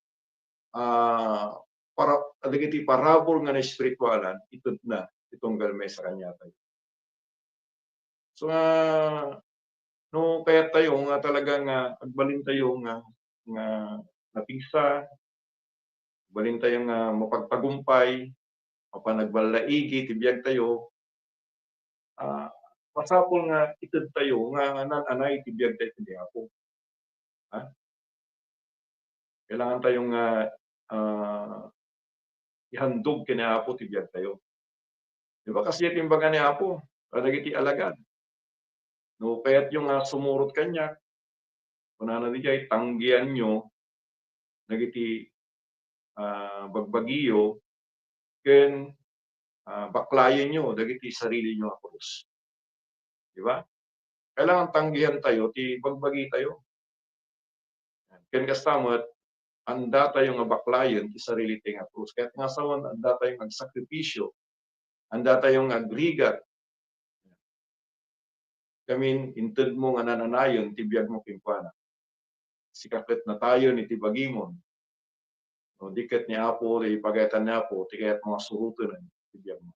Speaker 8: para dagiti parabol nga na espiritualan, itod na itong galmay sa kanya tayo. So no kaya tayo nga talagang agbalin tayo nga napigsa, agbalin tayo nga mapagtagumpay, mapanagbaldaigi, tibiyag tayo. Masapol nga itod tayo nga nananay tibiyag tayo ti Apo. Kailangan tayong ihandog kina Apo tibiyag tayo. Di ba kasi timbaga ni Apo, dagiti alagad. No, kaya't yung sumurot kanya, kunana di jay, tanggian nyo, dagiti bagbagiyo, ken baklayan nyo, dagiti sarili nyo krus. Di ba? Kailangan tanggihan tayo, ti bagbagi tayo. Ken kastamot, anda tayo nga baklayan, ti sarili tayo nga krus. Kaya't nga sawan, anda tayo magsakripisyo, anda tayong agrigat. Kamin, inted mo nga nananayon, tibiyag mo pimpana. Sikapit na tayo ni tibagimon. No, diket ni Apo, ipagayatan ni Apo, tikayat mga surutan, tibiyag mo.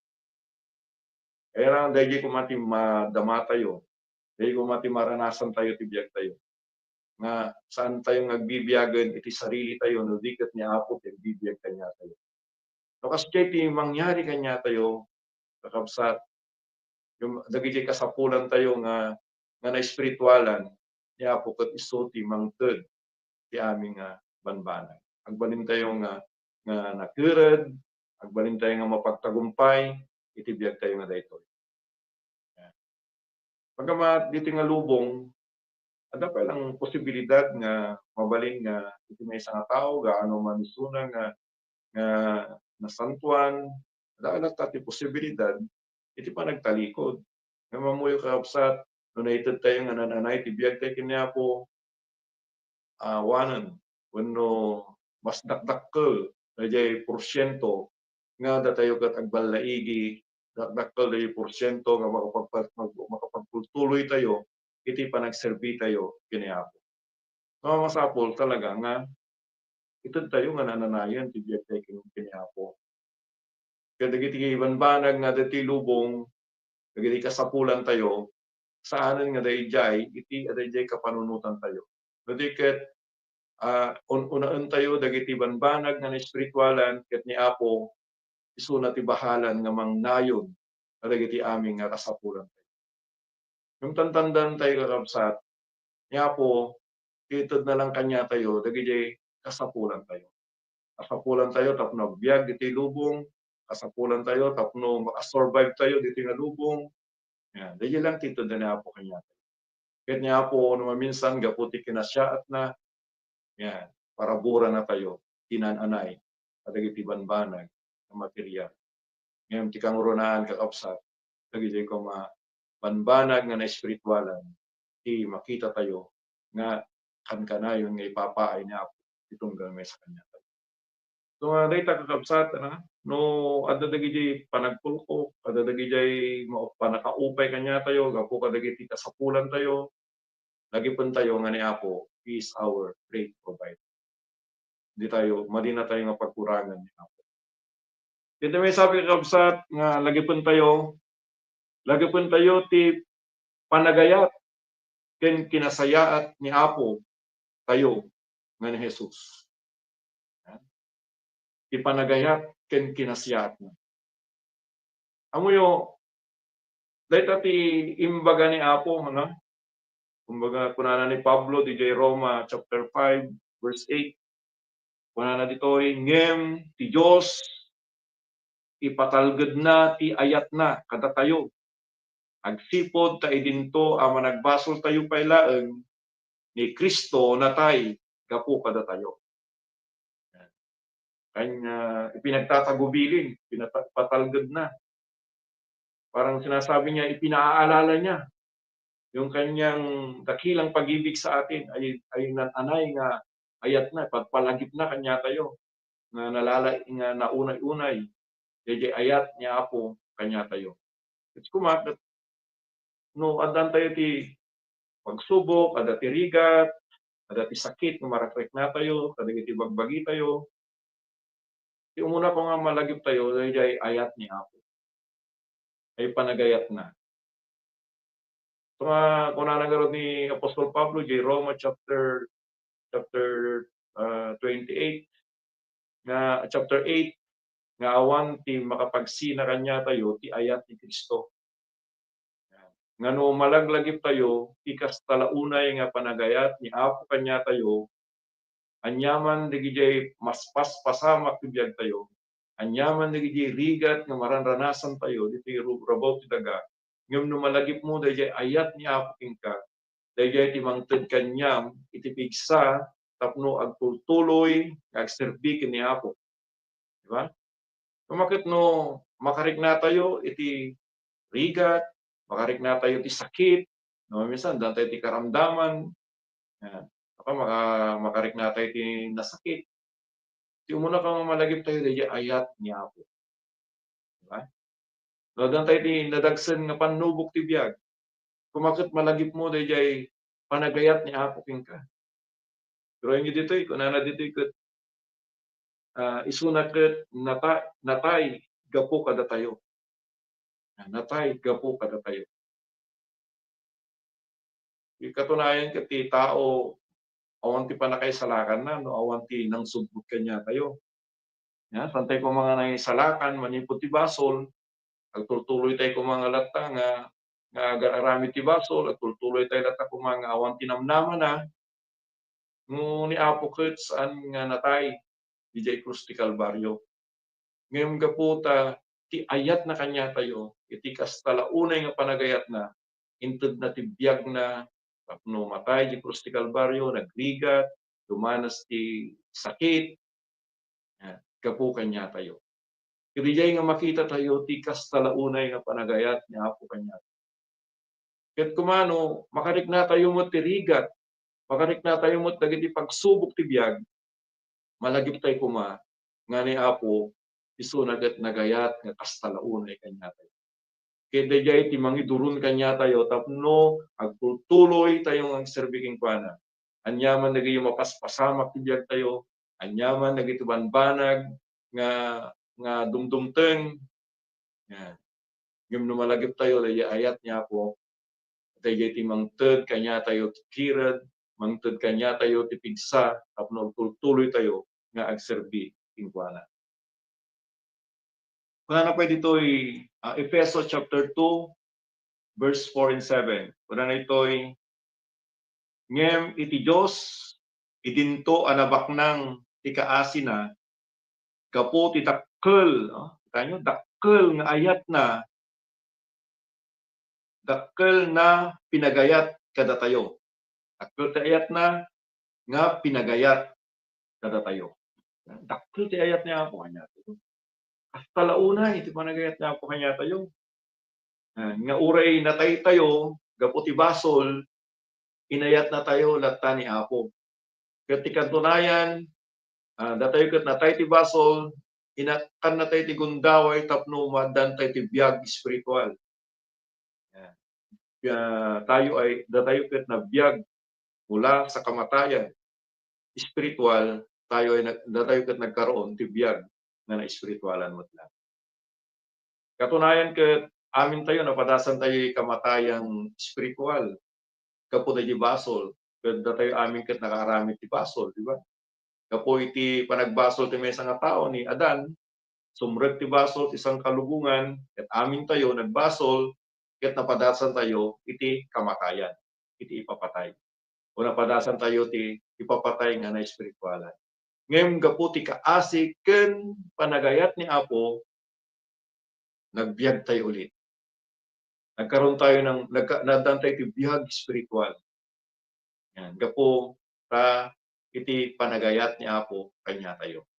Speaker 8: Kaya lang, dahil ko mati madama tayo, dahil ko mati maranasan tayo, tibiyag tayo. Nga, saan tayong nagbibiyagan, iti sarili tayo, no, diket ni Apo, bibiyag kanya tayo. No, kasi iti mangyari kanya tayo, kakabsat, yung dagiti kasapulan tayo nga na espiritualan ni Apo ket isu ti mangted ti aming banbanag. Agbalin tayo nga nakired, agbalin tayo nga mapagtagumpay, itibiyag tayo nga daytoy. Pagkamat dito nga lubong, ada pa lang posibilidad nga mabalin nga iti may isang tao gaano man isuna nga nasantuan, ada ti posibilidad iti pa nagtalikod. Nga mamuyo kaapsat, united tayo nga nananay, tibiyag tayo kanya po, wanan, wano mas dakdakkel, dayay porsyento, nga datayo kat agbaldaigi, dakdakkel dayay porsyento, nga makapagpultuloy tayo, iti pa nagserbi tayo kanya po. Mga masapol talaga nga, itod tayo nga nananayan, tibiyag tayo kanya po. Kaya dagiti ibanbanag nga dati lubong, dagiti kasapulan tayo, saanan nga dayjay, iti adayjay kapanunutan tayo. Dadiket, unaan tayo, dagiti banbanag nga na espiritualan, ket ni Apo, isu na ti bahalan nga mangnayod, dagiti aming nga kasapulan tayo. Yung tantandan tayo kakabsat, ni Apo, itod na lang kanya tayo, dagiti kasapulan tayo. Kasapulan tayo, tapno biyag, iti lubong, kasapulan tayo, tapno makasurvive tayo dito nga lubong. Yan, dahil lang tito na niya po kanya. Kahit niya po, minsan, gaputi kinasyaat na, yan, para bura na tayo, tinananay, kadagiti banbanag, na material. Ngayon, tikang runaan kakapsat, dagiti ko banbanag nga na espiritualan, makita tayo, nga kan yun nga ipapaay niya po, itong gamay sa kanya. So, dahita kakabsat, no, ada dagiti panagpulko, ada dagiti panakaupay kanya tayo, gapo kadagiti kasapulan tayo, lagi pun tayo nga ni Apo, He is our great provider. Hindi tayo, mali na tayo nga pagkurangan ni Apo. Dito may sabi kakabsat, nga lagi pun tayo ti panagayat, ken kinasayaat ni Apo, tayo, nga ni Jesus. Ipanagayat ken kinasyaat na. Amuyo, dahil ti imbaga ni Apo, kumbaga, kunana ni Pablo, DJ Roma, chapter 5, verse 8, kunana dito'y, ngem, ti Diyos, ipatalged na, ti ayat na, kada tayo. Agsipod, ta idinto, ama nagbasol tayo pailaeng, ni Kristo natay, gapo kada tayo. kanya ipinagtatagubilin, patalgad na. Parang sinasabi niya, ipinaaalala niya yung kanyang dakilang pag-ibig sa atin ay nananay nga ayat na, pagpalagip na kanya tayo, nga nalalay, nga naunay-unay, DJ ayat niya Apo kanya tayo. It's kumakat, no, adan tayo ti pagsubok, ada ti rigat, ada ti sakit, nga marakrek na tayo, kadagiti bagbagi tayo. Ti umuna ko nga malagip tayo, DJ ayat ni Apo. Ay panagayat na. So nga, kung nanagaroon ni Apostol Pablo, Roma chapter 28, nga chapter 8, nga awan ti makapagsina kanya tayo, ti ayat ni Kristo. Nga no malaglagip tayo, ikas talaunay nga panagayat ni Apo kanya tayo, anyaman digijay mas paspasamak ti biyag tayo, anyaman digijay rigat nga maranranasan tayo, diti rabaw ti daga, ngem no malagip mo dayjay ayat ni Apo king ka, dayjay ti mangted kanyam iti pigsa tapno agtultuloy nga agserbi ken ni Apo. Di ba? Kumakit no makarik na tayo iti rigat, makarik na tayo ti sakit, no minsan dan tayo ti karamdaman, makarik na tayo ti nasakit. Ti umuna kang malagip tayo dayjay ayat ni Apo. Di ba? No, dan tayo ti nadagsen nga panubok ti biyag. Kumakit malagip mo dayjay panagayat ni Apo king ka. Pero yung dito'y, kung nana dito'y kat isuna kat natay gapo kada tayo. Natay gapo kada tayo. Katunayan kat ti tao awan ti panakaisalakan na, no, awan ti nang sugbot kanya tayo. Santay ko mga nangisalakan, manipot ti basol, agtultuloy tayo kung mga lata nga agarami ti basol, agtultuloy tayo lata kung mga awan tinamnaman na, ni Apo ket saan nga natay, DJ Cruz ti Calvario. Ngayong gaputa, ti ayat na kanya tayo, iti kastalaunay nga panagayat na, inted na ti biyag na, tapno matay di Cruz ti Calvario, nagrigat, dumanas ti sakit, gapu kanya tayo. Kaya nga makita tayo, ti kastalaunay nga panagayat ni Apo kanya. Ket kumano, makarik na tayo mo ti rigat, makarik na tayo mo dagiti pagsubok ti biyag, malagip tayo kuma, nga ni Apo, iso nagat nagayat nga kastalaunay kanya tayo. Kaya dayjay ti mangidurun kanya tayo, tapno agtutuloy tayong ang serbiking kuana. Anyaman nagayo mapaspasamak ti biyag tayo, anyaman nagiti banbanag nga dumdumteng. Ngem no malagip tayo dayjay ayat niya po, dayjay ti mangted kanya tayo ti kirad, mangted kanya tayo ti pigsa, tapno agtutuloy tayo nga agserbi king kuana. Kung na pwede ito'y Efeso chapter 2, verse 4 and 7. Kung na ito'y ngem iti Diyos, idinto anabak ng ti kaasina, gapo ti dakkel, kanyo, dakkel nga ayat na, dakkel na pinagayat kada tayo. Dakkel ti ayat na, nga pinagayat kada tayo. Dakkel ti ayat niya po kanya. Hasta launa, iti panagayat niya po kanya tayo. Nga uray natay tayo, gapo ti basol, inayat na tayo latta ni Apo. Ket ti katunayan, datayo ket natay ti basol, inakan na tayo ti gundaway tapno madan tayo ti biag espiritual. Tayo ay datayo ket na biag mula sa kamatayan espiritual, tayo ay datayo ket nagkaroon ti biag nga na espiritualan mo lang. Katunayan ket amin tayo napadasan tayo kamatayang espiritual. Kapo tayo basol, ket datayo amin ket nakaarami ti basol, di ba? Kapo iti panagbasol ti maysa nga tao ni Adan, sumrek ti basol ti isang kalubungan, ket amin tayo nagbasol, ket napadasan tayo iti kamatayan, iti ipapatay. O napadasan tayo ti ipapatay nga na espiritualan. Ngem gapu ti kaasik ken panagayat ni Apo, nagbiag tayo ulit. Nagkaroon tayo ng nadan tayo ti biag espiritual. Yan, gapo iti panagayat ni Apo kanya tayo.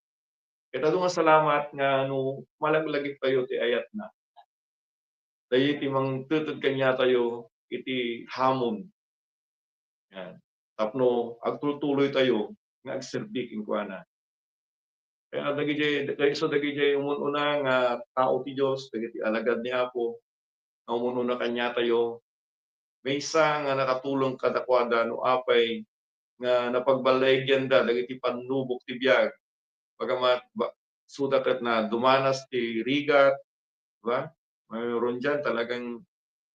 Speaker 8: Kita nga salamat nga no malaglagip tayo ti ayat na. Tayo iti mang tutod kanya tayo iti hamon. Yan. Tapno agtutuloy tayo nga agserbi king kuana. Kaya dagiti umununa nga tao ti Dios, dagiti alagad ni Apo, nga umununa kanya tayo. May isa nga nakatulong kadakwada no apay nga napagbalaygan da dagiti panubok ti biag. Bagamat sudakat na dumanas ti rigat, diba? Mayroon dyan talagang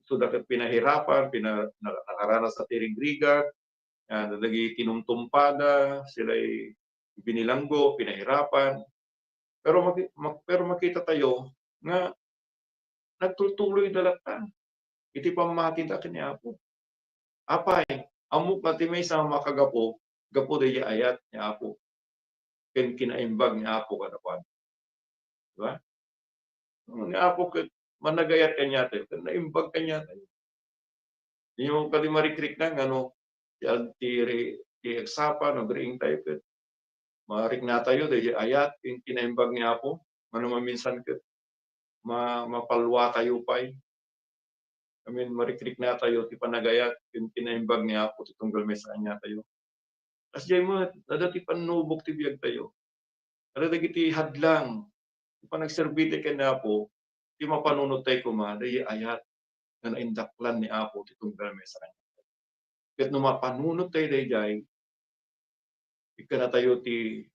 Speaker 8: sudakat pinahirapan, nakaranas sa tirig-rigat, nadagi tinumtumpada, sila'y binilanggo, pinahirapan. Pero makita tayo nga nagtutuloy dalata. Iti pamati da kini Apo. Apay, amok na ti may sa makagapo, gapo da ayat ni Apo. Ken kinaimbag ni Apo kadapan. Diba? Ni Apo managayat kanya tayo, naimbag kanya tayo. Yung kalimarikrik na, ti eksapan, nagriing tayo, marik na tayo, dahil ayat, yung kinaimbag ni Apo, maminsan mapalwa tayo pa marikrik na tayo, ti panagayat, yung kinaimbag ni Apo, ti tunggal may sa kanya tayo. As jay mo, nadati panubok ti biyag tayo. Nadagi ti hadlang, ti panagserbite ka na Apo, ti mapanunod tayo dahil ayat, na naindaklan ni Apo, ti tunggal may sa kanya. Ket no mapanunod tayo dayjay, ika na tayo ti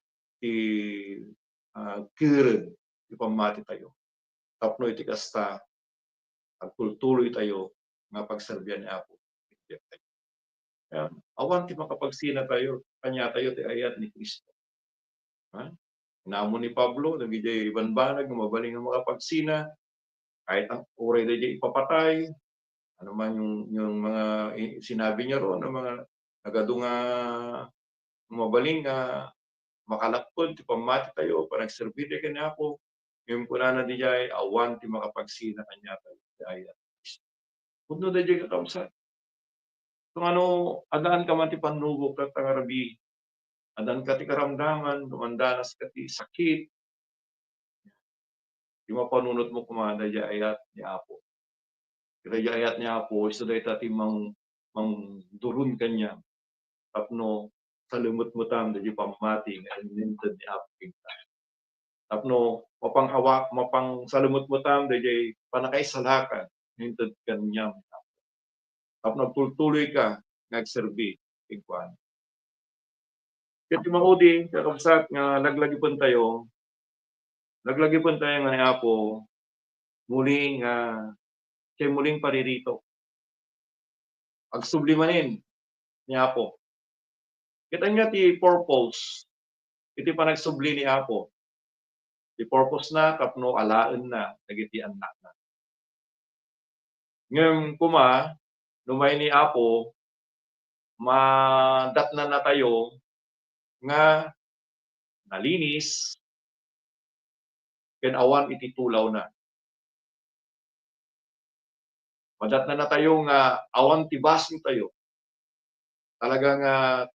Speaker 8: kiren, ti pamati tayo. Tapno iti kasta, agtultuloy tayo nga pagserbian ni Apo. Awan ti makapagsina tayo, kanya tayo ti ayat ni Kristo. Naamon ni Pablo, nagijay ibanbanag, mabaling nga makapagsina, kahit ang uray dayjay ipapatay, ano man yung mga sinabi niya ron, ng mga nagadunga mabaling nga makalakpod, ti pamati tayo, panagserbite ka na Apo, yung punana di jay, awan ti makapagsina kanya tayo ti ayat. Kuno da jay kakamsat. Kung adaan ka man ti panubok kat Rabi, adaan ka ti karamdaman, dumandanas ka ti sakit, di mapanunot mo kumada jay ayat ni Apo. Kaya jay ayat ni Apo, isa day ti mang durun kanya, tapno salimot mo tam da jay pamati, nga inintad ni Apo kita. Tapno mapang salimot mo tam da jay panakaisalakan, inintad kanya. Tapno tultuloy ka, nagserbi, iguan. Kaya maudi, kakabsat nga naglagipon tayo nga ni Apo, muling paririto. Agsublimanin ni Apo. Kita nga ti purpose, iti panagsubli ni Apo. Ti purpose na, tapno alaan na, nagiti anak na. Ngayon numay ni Apo, madatna na tayo nga nalinis, ken awan iti tulaw na. Madatna na tayo nga awan ti basol tayo. Talagang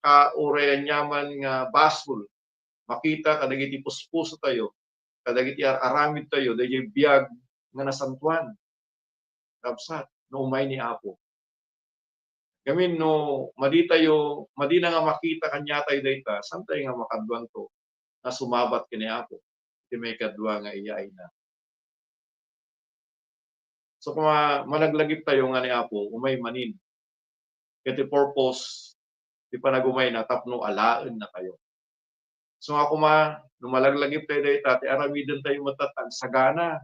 Speaker 8: kaurayan nyaman nga basol. Makita kadagiti puspuso tayo, kadagiti aramid tayo, dahil biyag nga nasantuan. Kapsat, no umay ni Apo. Gamin madi na nga makita kanya tayo dayta, saan tayo nga makadwan to, na sumabat kini Apo. Iti may kadwa nga iyaay na. So kung malaglagip tayo nga ni Apo, umay manin. Iti purpose, di panagumay na tapno alaan na tayo. So ako lumalaglagip tayo dayta, ti aramidan tayo matatag, sagana.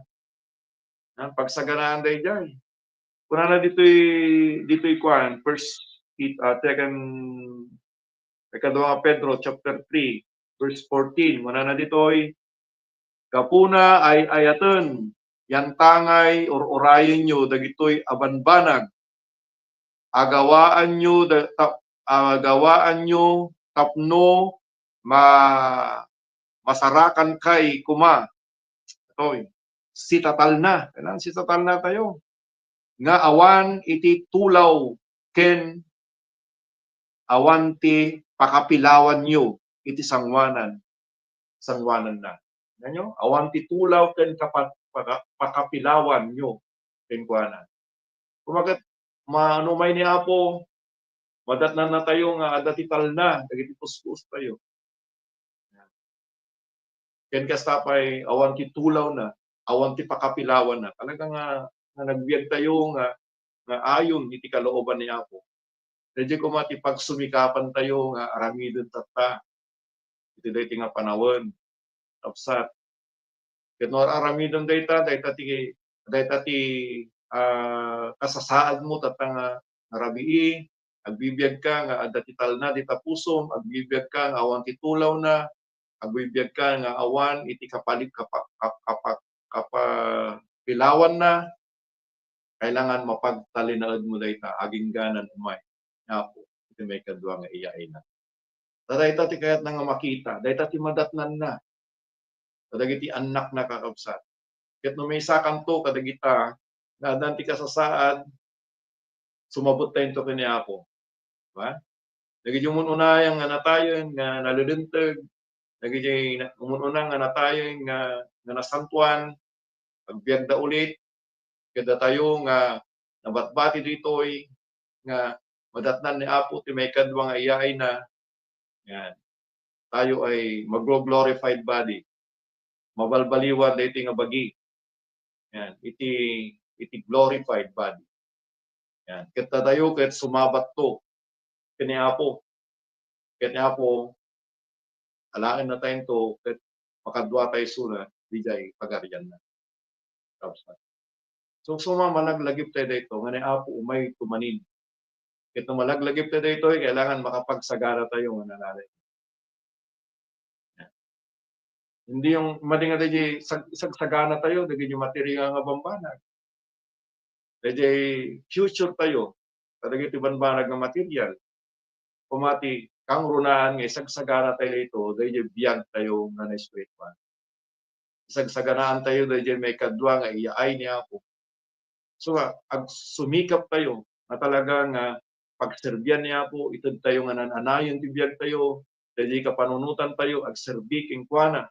Speaker 8: Pagsaganaan tayo dyan. Kuna na dito'y kuan, Ikadwa Pedro chapter 3 verse 14. Kuna na dito'y kapuna ay ayaten yan tangay or orayin nyo dagitoy abanbanag. Agawaan nyo tapno masarakan kay kuma. Ito'y sitatal na. Kailangan sitatal na tayo. Nga awan iti tulaw ken awan ti pakapilawan nyo iti sangwanan na. Nanyo, awan titulaw ken pakapilawan nyo ken kuana. Kumagat manumay ni Apo, madatnan na tayo nga adatital na, dagiti puspos tayo. Ken kastapay awan ti tulaw na, awan ti pakapilawan na. Talaga nga nagbiag tayo nga ayon iti kalooban ni Apo. Dadya ko mati pagsumikapan tayo nga aramidon tata. Iti dayti nga panawon. Tapsat. Ket no aramidon dayta ti kasasaad mo tata nga rabii, agbibiyag ka nga adatital na di tapusom, agbibiyag ka nga awan ti tulaw na, agbibiyag ka nga awan iti kapapilawan na, kailangan mapagtalinaed mo dayta aging ganan umay. Apo, iti may kadwa nga iyaay na. Dayta ti kayat na nga makita, dayta ti madatnan na. Kadagiti anak na kakabsat. Ket no may sakanto kadagita nga adan ti kasasaad, sumabot tayo to kini Apo. Diba? Dagiti umununayang nga natayon nga nalulintag, dagiti umununang nga natayon nga nasantuan, agbiag da ulit, kada tayo nga nabatbati ditoy nga madatnan ni Apo ti may kadwa nga iyaay na. Yan. Tayo ay maglo-glorified body. Mabalbaliwan dayti nga bagi. Yan, iti glorified body. Yan, ket tayo ket sumabat to kini Apo. Ket ni Apo alaen na tayo to ket makadwa tayo suna dijay pagarian na. Tapos so malagлагip tayo dito nga ni Apo umay tumanin. Ket no malaglagip tayo dito kailangan makapagsagara tayo nga nanalay. Hindi yung mali nga dahi sagsagana tayo, dahi yung materiya nga bambanag. Dahi future tayo, kadagi ti banbanag nga material. Kumati, kang runaan nga sagsagana tayo ito, dahi biyag tayo nga na spiritual. Sagsaganaan tayo, dahi may kadwa nga iyaay ni Apo. So, ag sumikap tayo, na talaga nga pagserbian ni Apo, ito tayo nga nananayon ti biyag tayo, dahi kapanunutan tayo, ag serbiking kuana.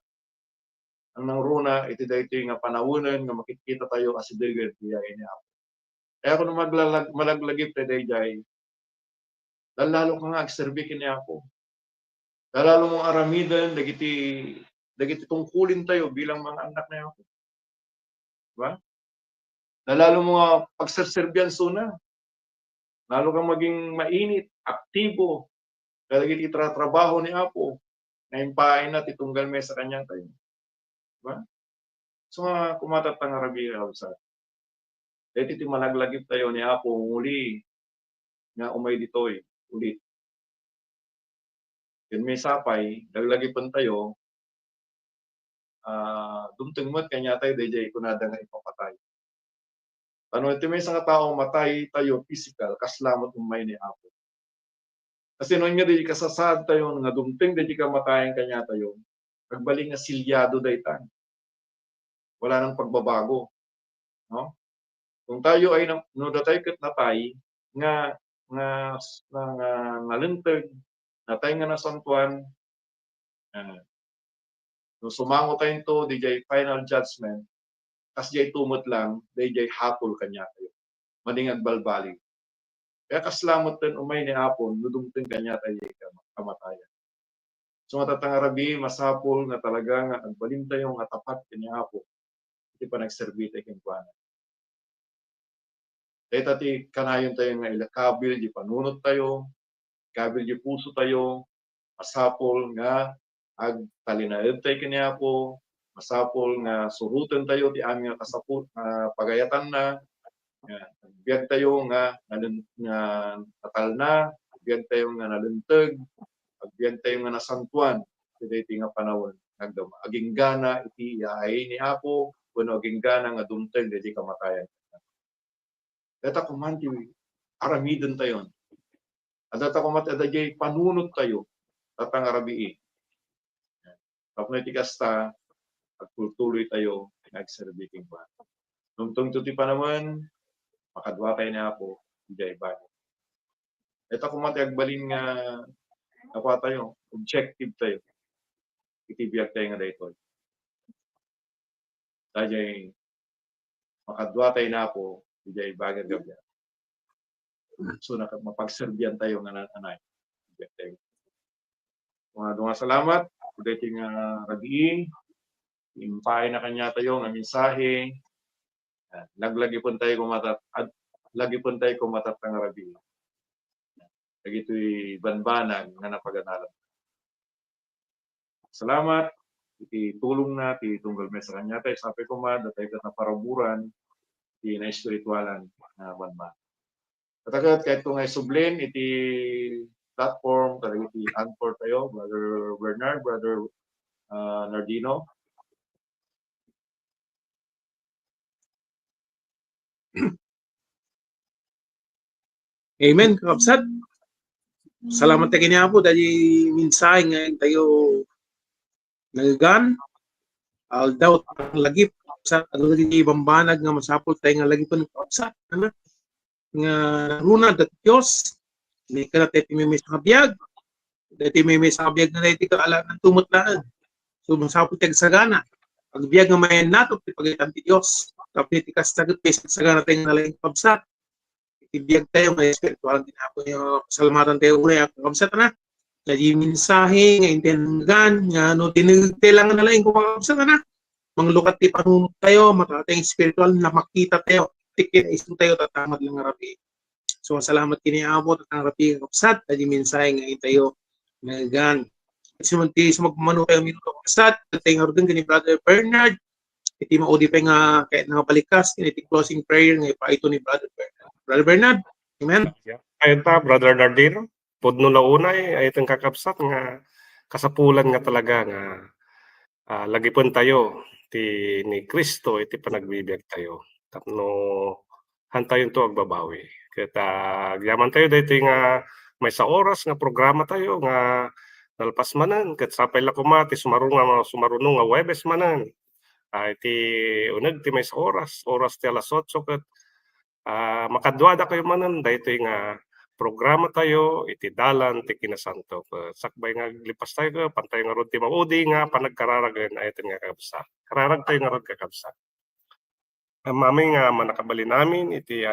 Speaker 8: Ang nangruna, iti daytoy nga panawunan nga makikita tayo as deged iyaay ni Apo. Kaya kung malaglagip tayo dayjay, lalo ka nga agserbikin ni Apo. Lalo mong aramidan, dagiti tungkulin tayo bilang mga anak ni Apo. Diba? Lalo mo nga pagserserbian suna. Lalo kang maging mainit, aktibo, dagiti trabaho ni Apo. Naimpain na titunggal may sa kanyang tayo. Diba? So, kumatatang arabi sa dito ti malaglagip tayo ni Apo muli nga umay ditoy ulit. Yun may sapay, naglagipan tayo, dumteng mo't kanya tayo, DJ, kunada nga ipapatay. Ano, ito may isang tao matay tayo physical, kaslamot umay ni Apo. Kasi noon nga di kasasad tayo, nga dumteng di ka matayin kanya tayo, nagbaling nga silyado daytan. Wala nang pagbabago. No? Kung tayo ay tayo ket natay nga lenteg, natay nga nasantuan, no sumango tayo to DJ final judgment, kas jay tumot lang, DJ hapol kanya tayo. Madingag balbali. Kaya kaslamot ten umay ni Apon, nudumten kanya tayo kamatayan. So matatang arabi, masapol nga talaga nga agbalin tayo nga tapat kanya Apo. Iti pa nagserbite ken kuana. Dahil ti kanayon tayo nga ilakabil, di panunod tayo, kabil di puso tayo, masapol nga agtalinaed tayo kanya po, masapol nga surutan tayo ti aming kasapul pagayatan na, biyag tayo nga natal na, biyag tayo nga nalenteg, biyag tayo nga nasantuan, iti nga panahon nagdama. Aging gana iti yaay ni Apo, kuno aging gana nga dumteng di kamatayan. Data kumanti aramidon tayo. At data kumanti adajay panunod tayo tatang arabii. Tapos iti kasta agtuloy tayo nagserbiking pa. Nungtong tuti pa naman makadwa tayo ni Apo dijay ba. Data kumanti agbalin nga nakuha tayo objective tayo. Iti biyag tayo nga daytoy. Dahil makadwa tayo na po, dijay bagang gabi. So mapagserbihan tayo ng anay. Mga salamat. Kudating rabi, impay na kanya tayo ng mensahe. Lagi pun tayo kumatat ng rabi. Lagi ito'y banbanag nga napaganalan. Salamat. Iti tulong na, iti tunggal may sa kanya tayo. Sabi ko datay ka na paraburan, iti na espiritualan na banban. Katagat kahit kung ay sublin, iti platform, talaga iti Anchor tayo, Brother Bernard, Brother Nardino.
Speaker 6: Amen, kakabsat. Salamat tayo kanya po dahil minsahe ngayon tayo nagagan. Daw ang lagip sa ano di bambanag nga masapol tayo nga lagi pa ng kakabsat. Ano? Nga runa dat Diyos. May kanat iti may sa kabiyag. Iti may sa kabiyag na iti kaala ng tumutlaan. So masapol tayo sagana. Pag biyag nga may nato, pagitan ti Diyos. Tapos iti kastagot tayo sagana tayo nga lang kakabsat. Ibiyag tayo ng espiritual din ako yung salamatan tayo ulit ako kamsat na jadi mensahe nga intengan nga no tinigtilangan na lang kung kamsat na manglukat ti panunod tayo matatay espiritual na makita tayo tikin isu tayo tatamad lang rapi so salamat kini amo tatang rapi kamsat jadi mensahe nga tayo ngagan simunti sa magmano tayo minuto kamsat tayo nga kini Brother Bernard iti maudi pa nga kahit balikas iti closing prayer nga ipaito ni Brother Bernard. Brother Bernard, amen.
Speaker 7: Ayun ta, Brother Nardino, pudno na unay, ay itong kakapsat nga kasapulan nga talaga nga lagi pun tayo ni Kristo iti panagbibiyag tayo. Tapno hantayon to agbabawi. Kaya yaman tayo dito nga may sa oras nga programa tayo nga nalpas manan. Kat sapay lakuma, ti sumarunong nga Webes manan. Iti unag ti may sa oras ti alas 8 kat makadwada kayo manan dahito nga programa tayo iti dalan ti kinasanto sakbay nga lipas tayo pantay nga rod ti maudi nga panagkararagan ay iti nga kakabsa kararag tayo nga rod kakabsa mami nga manakabali namin iti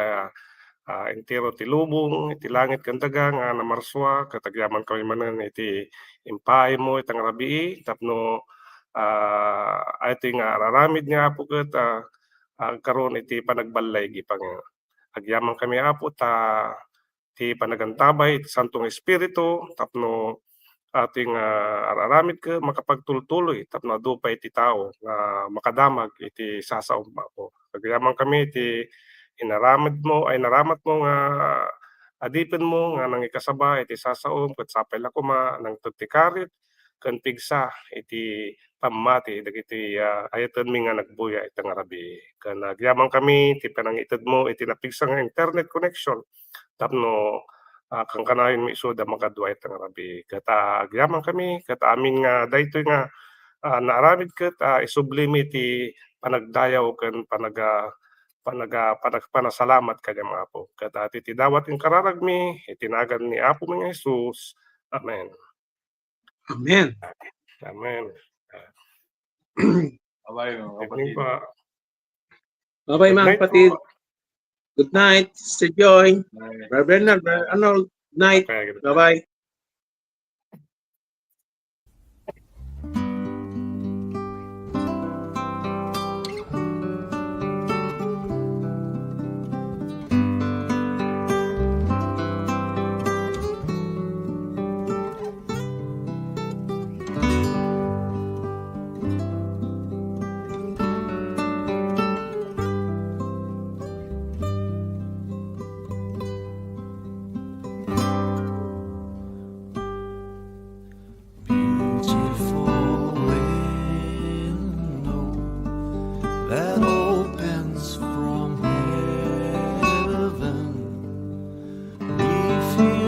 Speaker 7: entero ti lubong iti langit kantaga nga namarswa katagyaman kami manan iti impay mo itang rabii tapno ay iti nga araramid nga po kat karon iti panagbalay gipang agyaman kami apo ti panagantabay ti Santong Espiritu tapno ating araramid ka makapagtultuloy tapno adupay ti tao nga makadamag iti sasaom ako. Agyaman kami ti naramad mo nga adipin mo nga nang ikasaba iti sasaom ket sapay lakuma nang tutikarit ken pigsa iti pamati dagiti ayatan mi nga nagbuya itang arabi ken agyaman kami ti panangited mo iti napigsa nga internet connection tapno kang kanayon mi isu da makadwa itang arabi ket agyaman kami ket amin nga daytoy nga naaramid ket isublimi ti panagdayaw ken panasalamat kanyang Apo ket ti dawat ing kararagmi itinagan ni Apo mi nga Jesus. Amen.
Speaker 6: Amen.
Speaker 7: Amen.
Speaker 8: Bye-bye mga kapatid.
Speaker 6: Bye-bye mga kapatid. Good night, Sister Joy. Brother Bernard, Brother Arnold. Good night.
Speaker 7: Okay,
Speaker 6: Bye-bye.